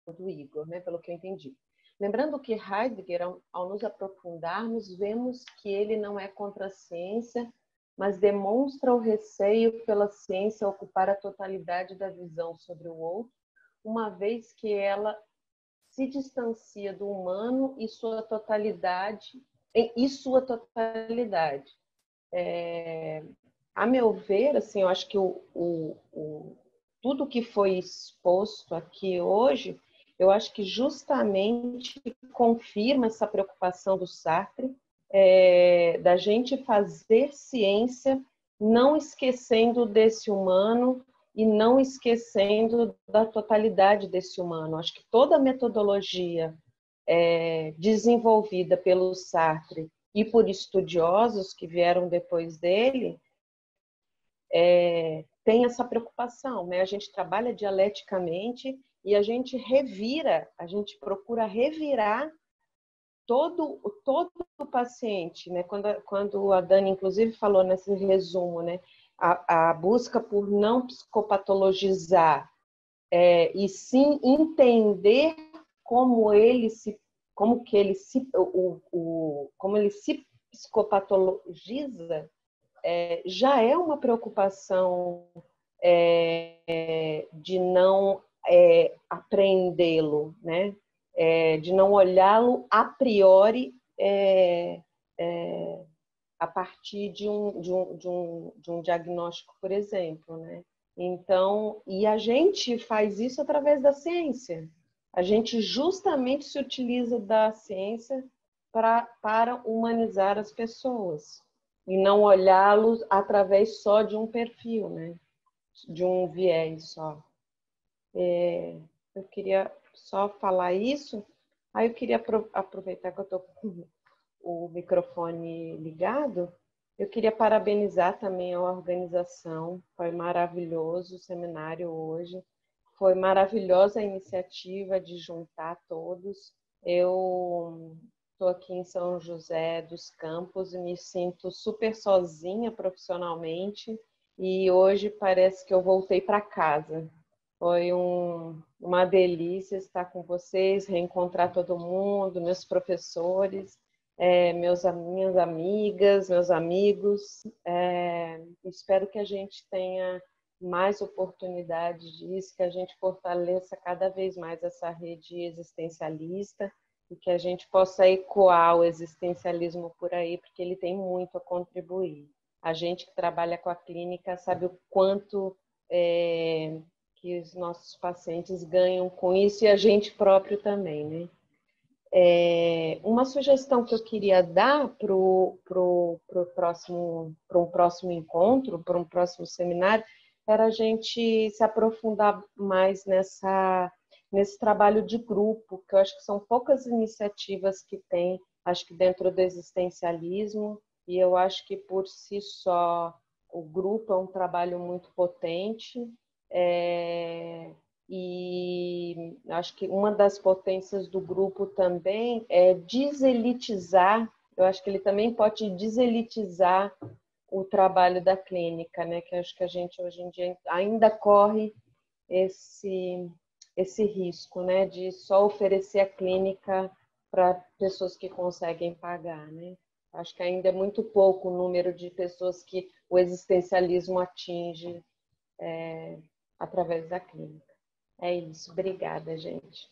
do Igor, né, pelo que eu entendi. Lembrando que Heidegger, ao nos aprofundarmos, vemos que ele não é contra a ciência, mas demonstra o receio pela ciência ocupar a totalidade da visão sobre o outro, uma vez que ela se distancia do humano e sua totalidade. A meu ver, assim, eu acho que tudo que foi exposto aqui hoje, eu acho que justamente confirma essa preocupação do Sartre, da gente fazer ciência não esquecendo desse humano e não esquecendo da totalidade desse humano. Acho que toda a metodologia desenvolvida pelo Sartre e por estudiosos que vieram depois dele tem essa preocupação, né? A gente trabalha dialeticamente e a gente procura revirar todo o paciente, né? Quando a Dani, inclusive, falou nesse resumo, né? A busca por não psicopatologizar e sim entender como ele se psicopatologiza, já é uma preocupação de não apreendê-lo, né? De não olhá-lo a priori a partir de um diagnóstico, por exemplo, né? Então, e a gente faz isso através da ciência. A gente justamente se utiliza da ciência para humanizar as pessoas e não olhá-los através só de um perfil, né? de um viés só. Eu queria só falar isso. Aí eu queria aproveitar que eu estou com o microfone ligado. Eu queria parabenizar também a organização. Foi maravilhoso o seminário hoje. Foi maravilhosa a iniciativa de juntar todos. Eu estou aqui em São José dos Campos e me sinto super sozinha profissionalmente. E hoje parece que eu voltei para casa. Foi uma delícia estar com vocês, reencontrar todo mundo, meus professores, minhas amigas, meus amigos. Espero que a gente tenha mais oportunidades disso, que a gente fortaleça cada vez mais essa rede existencialista e que a gente possa ecoar o existencialismo por aí, porque ele tem muito a contribuir. A gente que trabalha com a clínica sabe o quanto que os nossos pacientes ganham com isso e a gente próprio também, né? Uma sugestão que eu queria dar para um próximo encontro, para um próximo seminário, era a gente se aprofundar mais nesse trabalho de grupo, que eu acho que são poucas iniciativas que tem, acho que dentro do existencialismo, e eu acho que por si só o grupo é um trabalho muito potente, e acho que uma das potências do grupo também é deselitizar, eu acho que ele também pode deselitizar o trabalho da clínica, né? Que acho que a gente hoje em dia ainda corre esse risco, né? De só oferecer a clínica para pessoas que conseguem pagar, né? Acho que ainda é muito pouco o número de pessoas que o existencialismo atinge através da clínica. É isso. Obrigada, gente.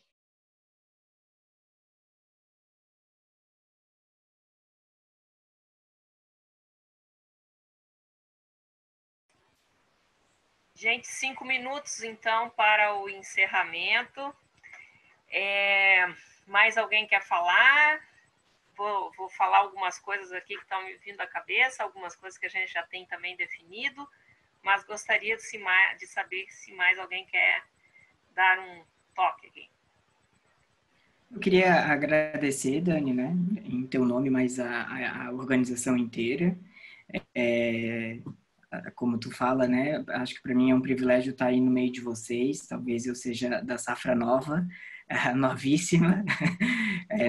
Gente, 5 minutos, então, para o encerramento. Mais alguém quer falar? Vou falar algumas coisas aqui que estão me vindo à cabeça, algumas coisas que a gente já tem também definido, mas gostaria de saber se mais alguém quer dar um toque aqui. Eu queria agradecer, Dani, né, em teu nome, mas a organização inteira. Como tu fala, né, acho que para mim é um privilégio estar aí no meio de vocês. Talvez eu seja da safra nova, novíssima.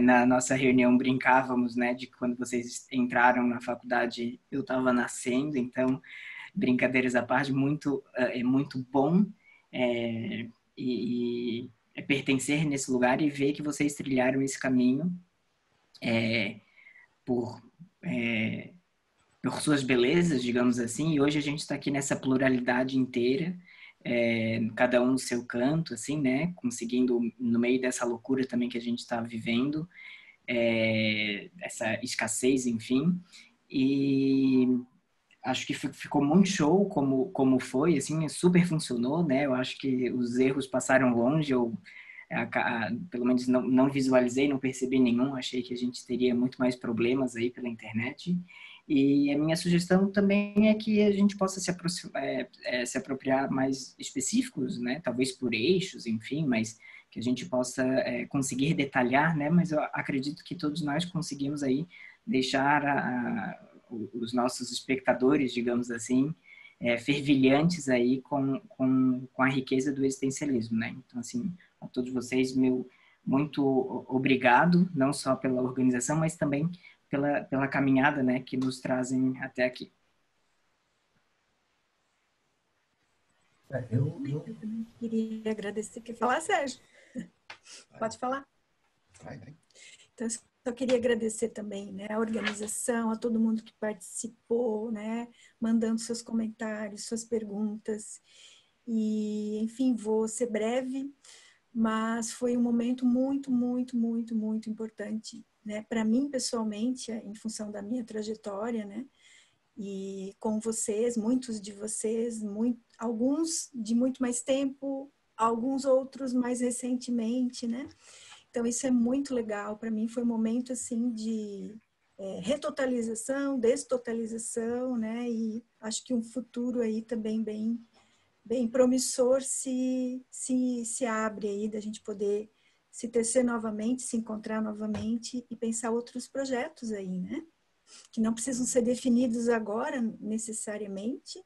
Na nossa reunião brincávamos, né, de que quando vocês entraram na faculdade eu estava nascendo. Então, brincadeiras à parte, é muito bom pertencer nesse lugar e ver que vocês trilharam esse caminho por suas belezas, digamos assim, e hoje a gente está aqui nessa pluralidade inteira, cada um no seu canto, assim, né, conseguindo, no meio dessa loucura também que a gente está vivendo, essa escassez, enfim, e acho que ficou muito show como foi, assim, super funcionou, né, eu acho que os erros passaram longe, pelo menos não visualizei, não percebi nenhum, achei que a gente teria muito mais problemas aí pela internet. E a minha sugestão também é que a gente possa se apropriar mais específicos, né? Talvez por eixos, enfim, mas que a gente possa conseguir detalhar, né? Mas eu acredito que todos nós conseguimos aí deixar os nossos espectadores, digamos assim, fervilhantes aí com a riqueza do existencialismo, né? Então, assim, a todos vocês, meu muito obrigado, não só pela organização, mas também pela caminhada, né, que nos trazem até aqui. Eu também queria agradecer. Quer falar, Sérgio? Pode falar? Vai. Então, eu queria agradecer também, né, a organização, a todo mundo que participou, né, mandando seus comentários, suas perguntas. E, enfim, vou ser breve, mas foi um momento muito, muito, muito, muito importante, né, para mim pessoalmente, em função da minha trajetória, né, e com vocês, muitos de vocês, alguns de muito mais tempo, alguns outros mais recentemente, né, então isso é muito legal, para mim foi um momento assim de retotalização, destotalização, né, e acho que um futuro aí também bem bem promissor se abre aí da gente poder se tecer novamente, se encontrar novamente e pensar outros projetos aí, né? Que não precisam ser definidos agora necessariamente,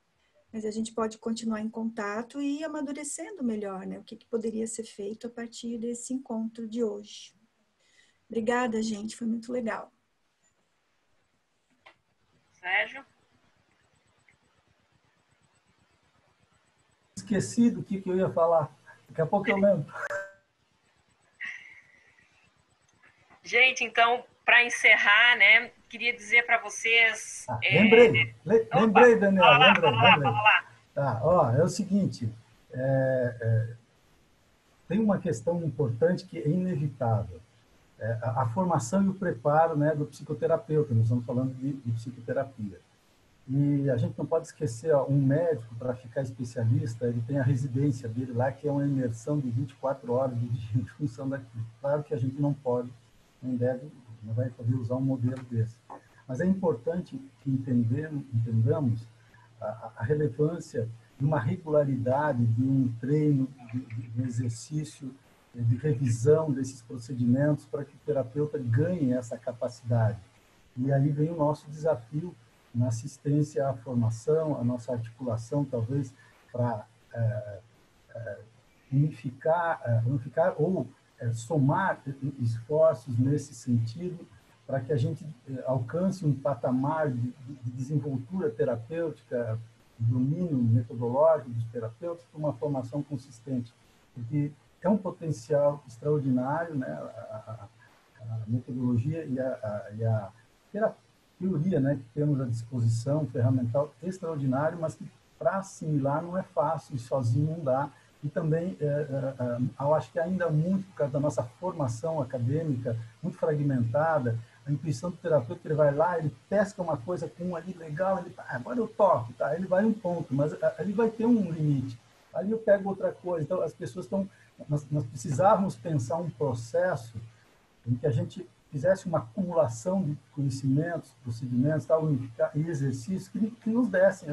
mas a gente pode continuar em contato e ir amadurecendo melhor, né? O que poderia ser feito a partir desse encontro de hoje. Obrigada, gente, foi muito legal. Sérgio? Esqueci do que eu ia falar. Daqui a pouco eu lembro. Gente, então, para encerrar, né, queria dizer para vocês... Lembrei, Daniel, lembrei. Fala lá. Tá, ó, é o seguinte, tem uma questão importante que é inevitável. A formação e o preparo, né, do psicoterapeuta, nós estamos falando de psicoterapia. E a gente não pode esquecer, ó, um médico, para ficar especialista, ele tem a residência dele lá, que é uma imersão de 24 horas de função daquilo. Claro que a gente não pode, não vai poder usar um modelo desse. Mas é importante que entendamos a relevância de uma regularidade, de um treino, de um exercício, de revisão desses procedimentos para que o terapeuta ganhe essa capacidade. E aí vem o nosso desafio na assistência à formação, a nossa articulação, talvez, para unificar ou somar esforços nesse sentido, para que a gente alcance um patamar de desenvoltura terapêutica, domínio metodológico dos terapeutas, para uma formação consistente. Porque é um potencial extraordinário, né, a metodologia e a teoria, né, que temos à disposição, ferramental extraordinário, mas que para assimilar não é fácil, e sozinho não dá. E também, eu acho que ainda muito por causa da nossa formação acadêmica, muito fragmentada, a intuição do terapeuta, ele vai lá, ele pesca uma coisa com um ali legal, ele, agora eu toco, tá? Ele vai um ponto, mas ele vai ter um limite. Ali eu pego outra coisa. Então, as pessoas estão... Nós precisávamos pensar um processo em que a gente fizesse uma acumulação de conhecimentos, procedimentos, tal, e exercícios que nos dessem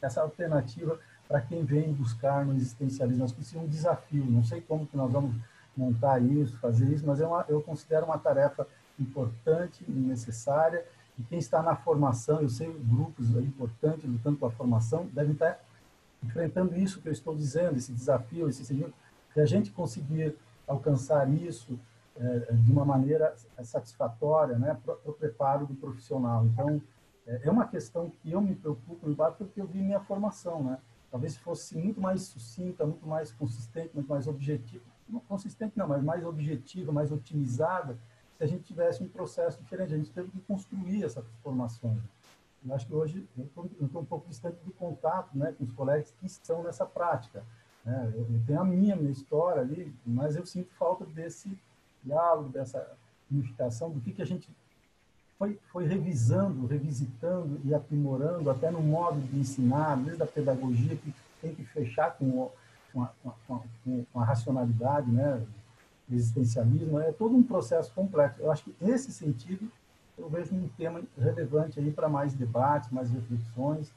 essa alternativa para quem vem buscar no existencialismo. Acho que isso é um desafio. Não sei como que nós vamos montar isso, fazer isso, mas eu considero uma tarefa importante e necessária. E quem está na formação, eu sei grupos importantes lutando pela formação, devem estar enfrentando isso que eu estou dizendo, esse desafio, que a gente conseguir alcançar isso de uma maneira satisfatória, né, para o preparo do profissional. Então, é uma questão que eu me preocupo, porque eu vi minha formação, né? Talvez fosse muito mais sucinta, muito mais consistente, muito mais objetiva. Não consistente não, mas mais objetiva, mais otimizada, se a gente tivesse um processo diferente. A gente teve que construir essas formações. Eu acho que hoje eu estou um pouco distante do contato, né, com os colegas que estão nessa prática. Né? Eu tenho a minha história ali, mas eu sinto falta desse diálogo, dessa unificação, do que a gente foi revisando, revisitando e aprimorando, até no modo de ensinar, desde a pedagogia, que tem que fechar com a racionalidade, né, o existencialismo. É todo um processo complexo. Eu acho que esse sentido eu vejo um tema relevante aí para mais debates, mais reflexões,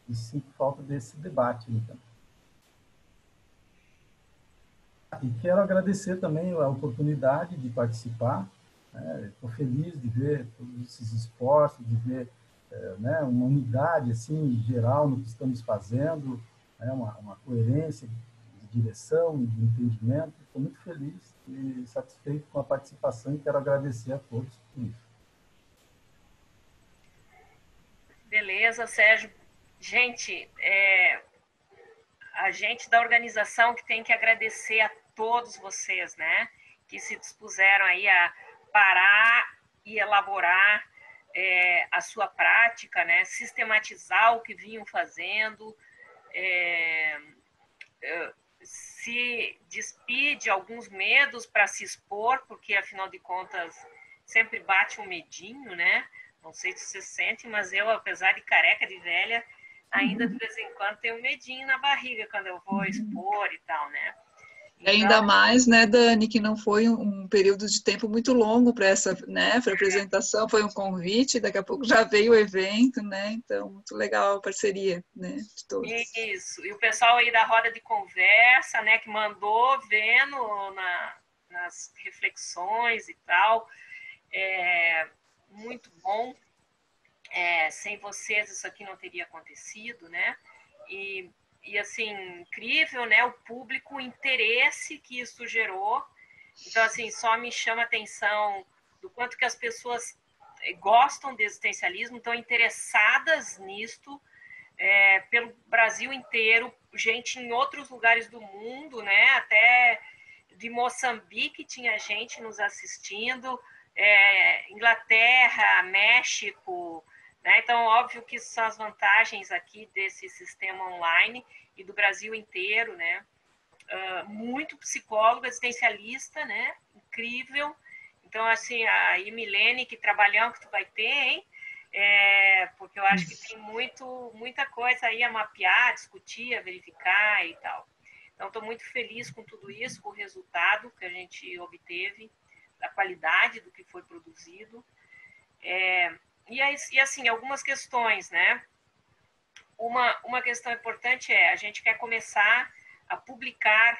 e sinto falta desse debate aí também. E quero agradecer também a oportunidade de participar. Estou feliz de ver todos esses esforços, de ver né, uma unidade assim, geral no que estamos fazendo, uma coerência de direção e de entendimento. Estou muito feliz e satisfeito com a participação e quero agradecer a todos por isso. Beleza, Sérgio. Gente, a gente da organização que tem que agradecer a todos vocês, né, que se dispuseram aí a parar e elaborar a sua prática, né, sistematizar o que vinham fazendo, se despir de alguns medos para se expor, porque, afinal de contas, sempre bate um medinho, né? Não sei se você sente, mas eu, apesar de careca de velha, ainda de vez em quando tenho um medinho na barriga quando eu vou expor e tal, né? E ainda mais, né, Dani, que não foi um período de tempo muito longo para essa, né, para apresentação, foi um convite, daqui a pouco já veio o evento, né, então muito legal a parceria, né, de todos. Isso, e o pessoal aí da roda de conversa, né, que mandou vendo nas reflexões e tal, muito bom, sem vocês isso aqui não teria acontecido, né, e assim, incrível, né, o público, o interesse que isso gerou. Então, assim, só me chama a atenção do quanto que as pessoas gostam de existencialismo, estão interessadas nisto, pelo Brasil inteiro, gente em outros lugares do mundo, né, até de Moçambique tinha gente nos assistindo, Inglaterra, México, né? Então, óbvio que são as vantagens aqui desse sistema online e do Brasil inteiro, né? Muito psicólogo, existencialista, né? Incrível. Então, assim, a Milene, que trabalhão que tu vai ter, hein? Porque eu acho que tem muita coisa aí a mapear, discutir, a verificar e tal. Então, estou muito feliz com tudo isso, com o resultado que a gente obteve, da qualidade do que foi produzido. E assim, algumas questões, né? Uma questão importante a gente quer começar a publicar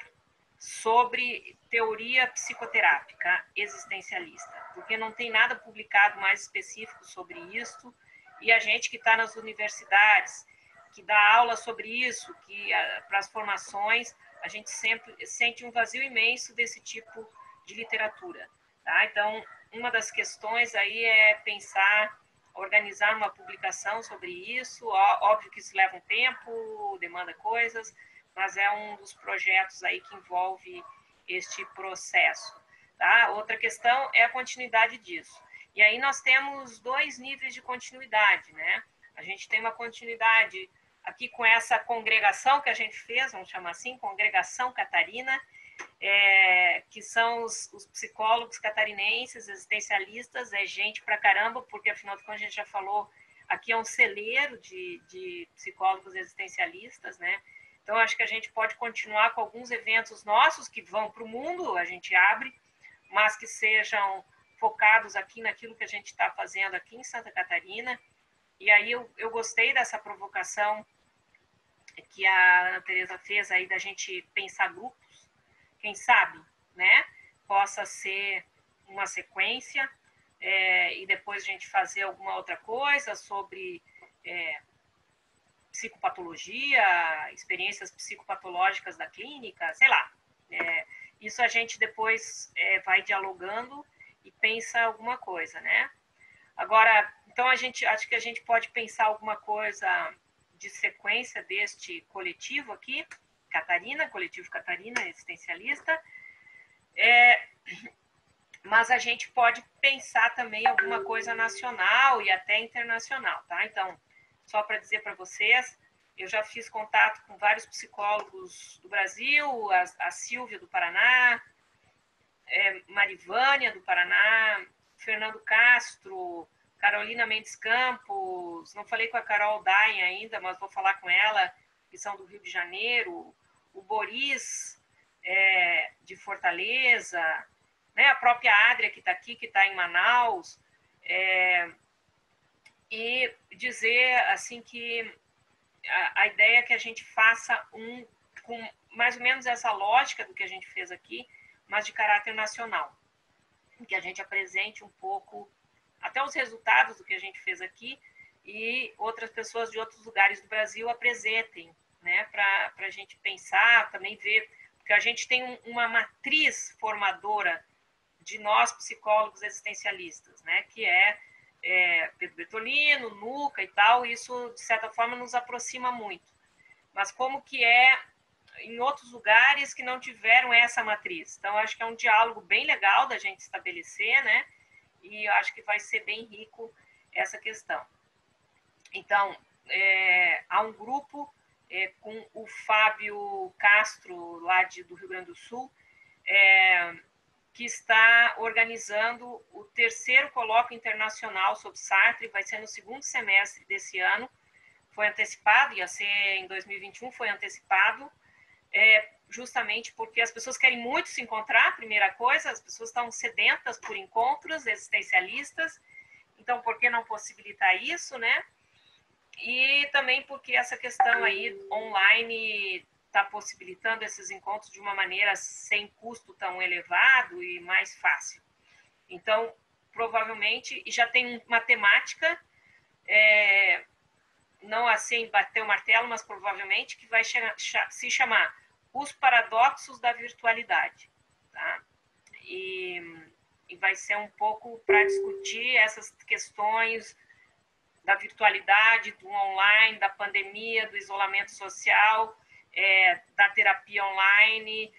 sobre teoria psicoterápica existencialista, porque não tem nada publicado mais específico sobre isso, e a gente que está nas universidades, que dá aula sobre isso, que para as formações, a gente sempre sente um vazio imenso desse tipo de literatura, tá? Então, uma das questões aí é pensar, organizar uma publicação sobre isso. Óbvio que isso leva um tempo, demanda coisas, mas é um dos projetos aí que envolve este processo, tá? Outra questão é a continuidade disso. E aí nós temos 2 níveis de continuidade, né? A gente tem uma continuidade aqui com essa congregação que a gente fez, vamos chamar assim, Congregação Catarina, que são os psicólogos catarinenses, existencialistas, gente pra caramba, porque afinal de contas a gente já falou, aqui é um celeiro de psicólogos existencialistas, né? Então acho que a gente pode continuar com alguns eventos nossos que vão para o mundo, a gente abre, mas que sejam focados aqui naquilo que a gente está fazendo aqui em Santa Catarina. E aí eu gostei dessa provocação que a Ana Teresa fez aí da gente pensar grupos, quem sabe, né, possa ser uma sequência, e depois a gente fazer alguma outra coisa sobre psicopatologia, experiências psicopatológicas da clínica, sei lá. Isso a gente depois vai dialogando e pensa alguma coisa, né? Agora, então acho que a gente pode pensar alguma coisa de sequência deste coletivo aqui, Catarina, Coletivo Catarina Existencialista, mas a gente pode pensar também alguma coisa nacional e até internacional, tá? Então, só para dizer para vocês, eu já fiz contato com vários psicólogos do Brasil, a Silvia do Paraná, Marivânia do Paraná, Fernando Castro, Carolina Mendes Campos, não falei com a Carol Dain ainda, mas vou falar com ela, que são do Rio de Janeiro, o Boris, de Fortaleza, né, a própria Adria, que está aqui, que está em Manaus, e dizer assim que a ideia é que a gente faça com mais ou menos essa lógica do que a gente fez aqui, mas de caráter nacional, que a gente apresente um pouco até os resultados do que a gente fez aqui e outras pessoas de outros lugares do Brasil apresentem, né, para a gente pensar, também ver, porque a gente tem uma matriz formadora de nós psicólogos existencialistas, né, que Pedro Bertolino, Nuca e tal, isso de certa forma nos aproxima muito. Mas como que em outros lugares que não tiveram essa matriz? Então, acho que é um diálogo bem legal da gente estabelecer, né? E acho que vai ser bem rico essa questão. Então, há um grupo com o Fábio Castro, lá do Rio Grande do Sul, que está organizando o 3º colóquio internacional sobre Sartre, vai ser no 2º semestre desse ano, foi antecipado, ia ser em 2021, foi antecipado, justamente porque as pessoas querem muito se encontrar, primeira coisa, as pessoas estão sedentas por encontros existencialistas, então por que não possibilitar isso, né? E também porque essa questão aí online está possibilitando esses encontros de uma maneira sem custo tão elevado e mais fácil. Então, provavelmente, e já tem uma temática, não assim bater o martelo, mas provavelmente que vai se chamar Os Paradoxos da Virtualidade. Tá? E vai ser um pouco para discutir essas questões da virtualidade, do online, da pandemia, do isolamento social, da terapia online,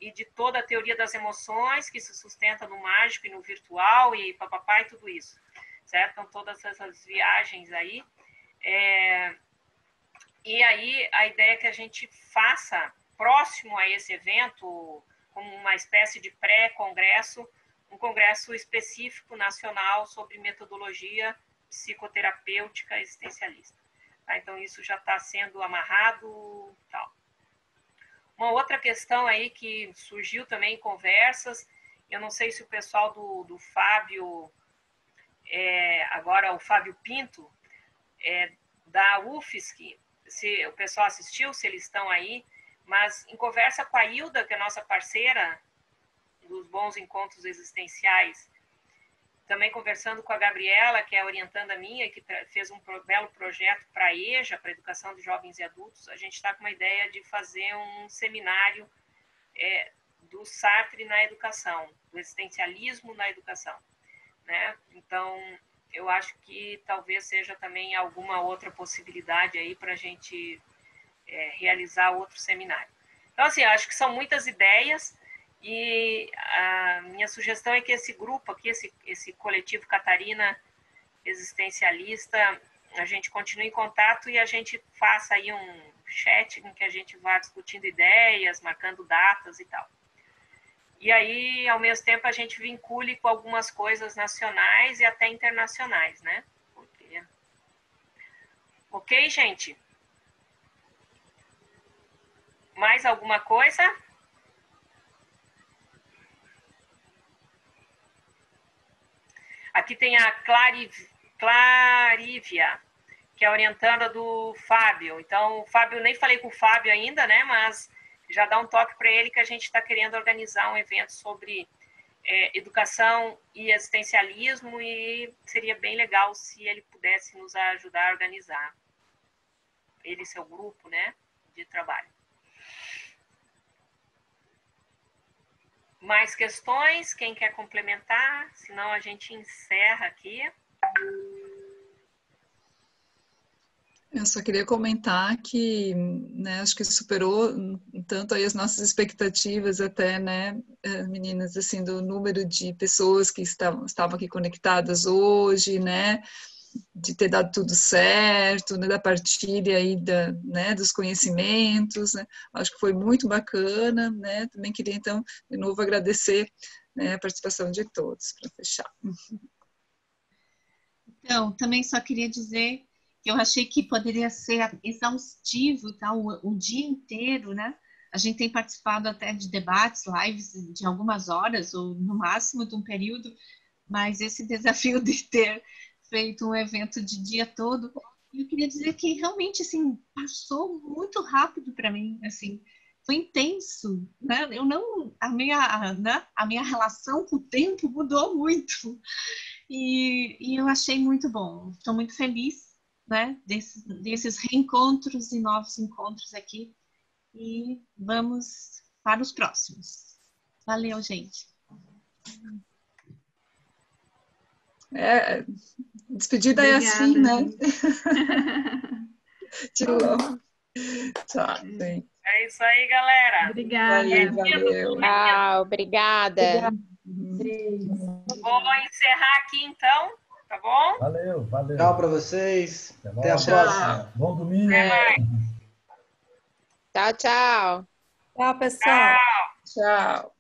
e de toda a teoria das emoções que se sustenta no mágico e no virtual e papapá e tudo isso, certo? Então, todas essas viagens aí. E aí, a ideia é que a gente faça, próximo a esse evento, como uma espécie de pré-congresso, um congresso específico nacional sobre metodologia psicoterapêutica existencialista. Tá? Então, isso já está sendo amarrado, tal. Uma outra questão aí que surgiu também em conversas, eu não sei se o pessoal do Fábio, agora o Fábio Pinto, da UFSC, se o pessoal assistiu, se eles estão aí, mas em conversa com a Hilda, que é nossa parceira dos Bons Encontros Existenciais, também conversando com a Gabriela, que é orientanda minha, que fez um belo projeto para a EJA, para a Educação de Jovens e Adultos, a gente está com uma ideia de fazer um seminário do Sartre na educação, do existencialismo na educação. Né? Então, eu acho que talvez seja também alguma outra possibilidade aí para a gente realizar outro seminário. Então, assim, eu acho que são muitas ideias e a minha sugestão é que esse grupo aqui, esse coletivo Catarina Existencialista, a gente continue em contato e a gente faça aí um chat em que a gente vá discutindo ideias, marcando datas e tal. E aí, ao mesmo tempo, a gente vincule com algumas coisas nacionais e até internacionais, né? Porque... Ok, gente? Mais alguma coisa? Aqui tem a Clarívia, que é a orientanda do Fábio. Então, o Fábio, nem falei com o Fábio ainda, né? Mas já dá um toque para ele que a gente está querendo organizar um evento sobre educação e existencialismo e seria bem legal se ele pudesse nos ajudar a organizar. Ele e seu grupo, né? De trabalho. Mais questões? Quem quer complementar? Senão a gente encerra aqui. Eu só queria comentar que, né, acho que superou tanto aí as nossas expectativas até, né, meninas, assim, do número de pessoas que estavam aqui conectadas hoje, né, de ter dado tudo certo, né, da partilha aí né, dos conhecimentos, né, acho que foi muito bacana, né, também queria então de novo agradecer, né, a participação de todos para fechar. Então, também só queria dizer que eu achei que poderia ser exaustivo, tá, o dia inteiro, né? A gente tem participado até de debates, lives de algumas horas ou no máximo de um período, mas esse desafio de ter feito um evento de dia todo, eu queria dizer que realmente assim passou muito rápido para mim, assim, foi intenso, né? A minha relação com o tempo mudou muito e eu achei muito bom. Estou muito feliz, né? Desses reencontros e novos encontros aqui e vamos para os próximos. Valeu, gente. Despedida obrigada, é assim, né? Tchau. Tchau. É isso aí, galera. Obrigada. Valeu. Tchau, obrigada. Vou encerrar aqui, então. Tá bom? Valeu. Tchau para vocês. Até a próxima. Bom domingo. Tchau. Tchau, pessoal. Tchau.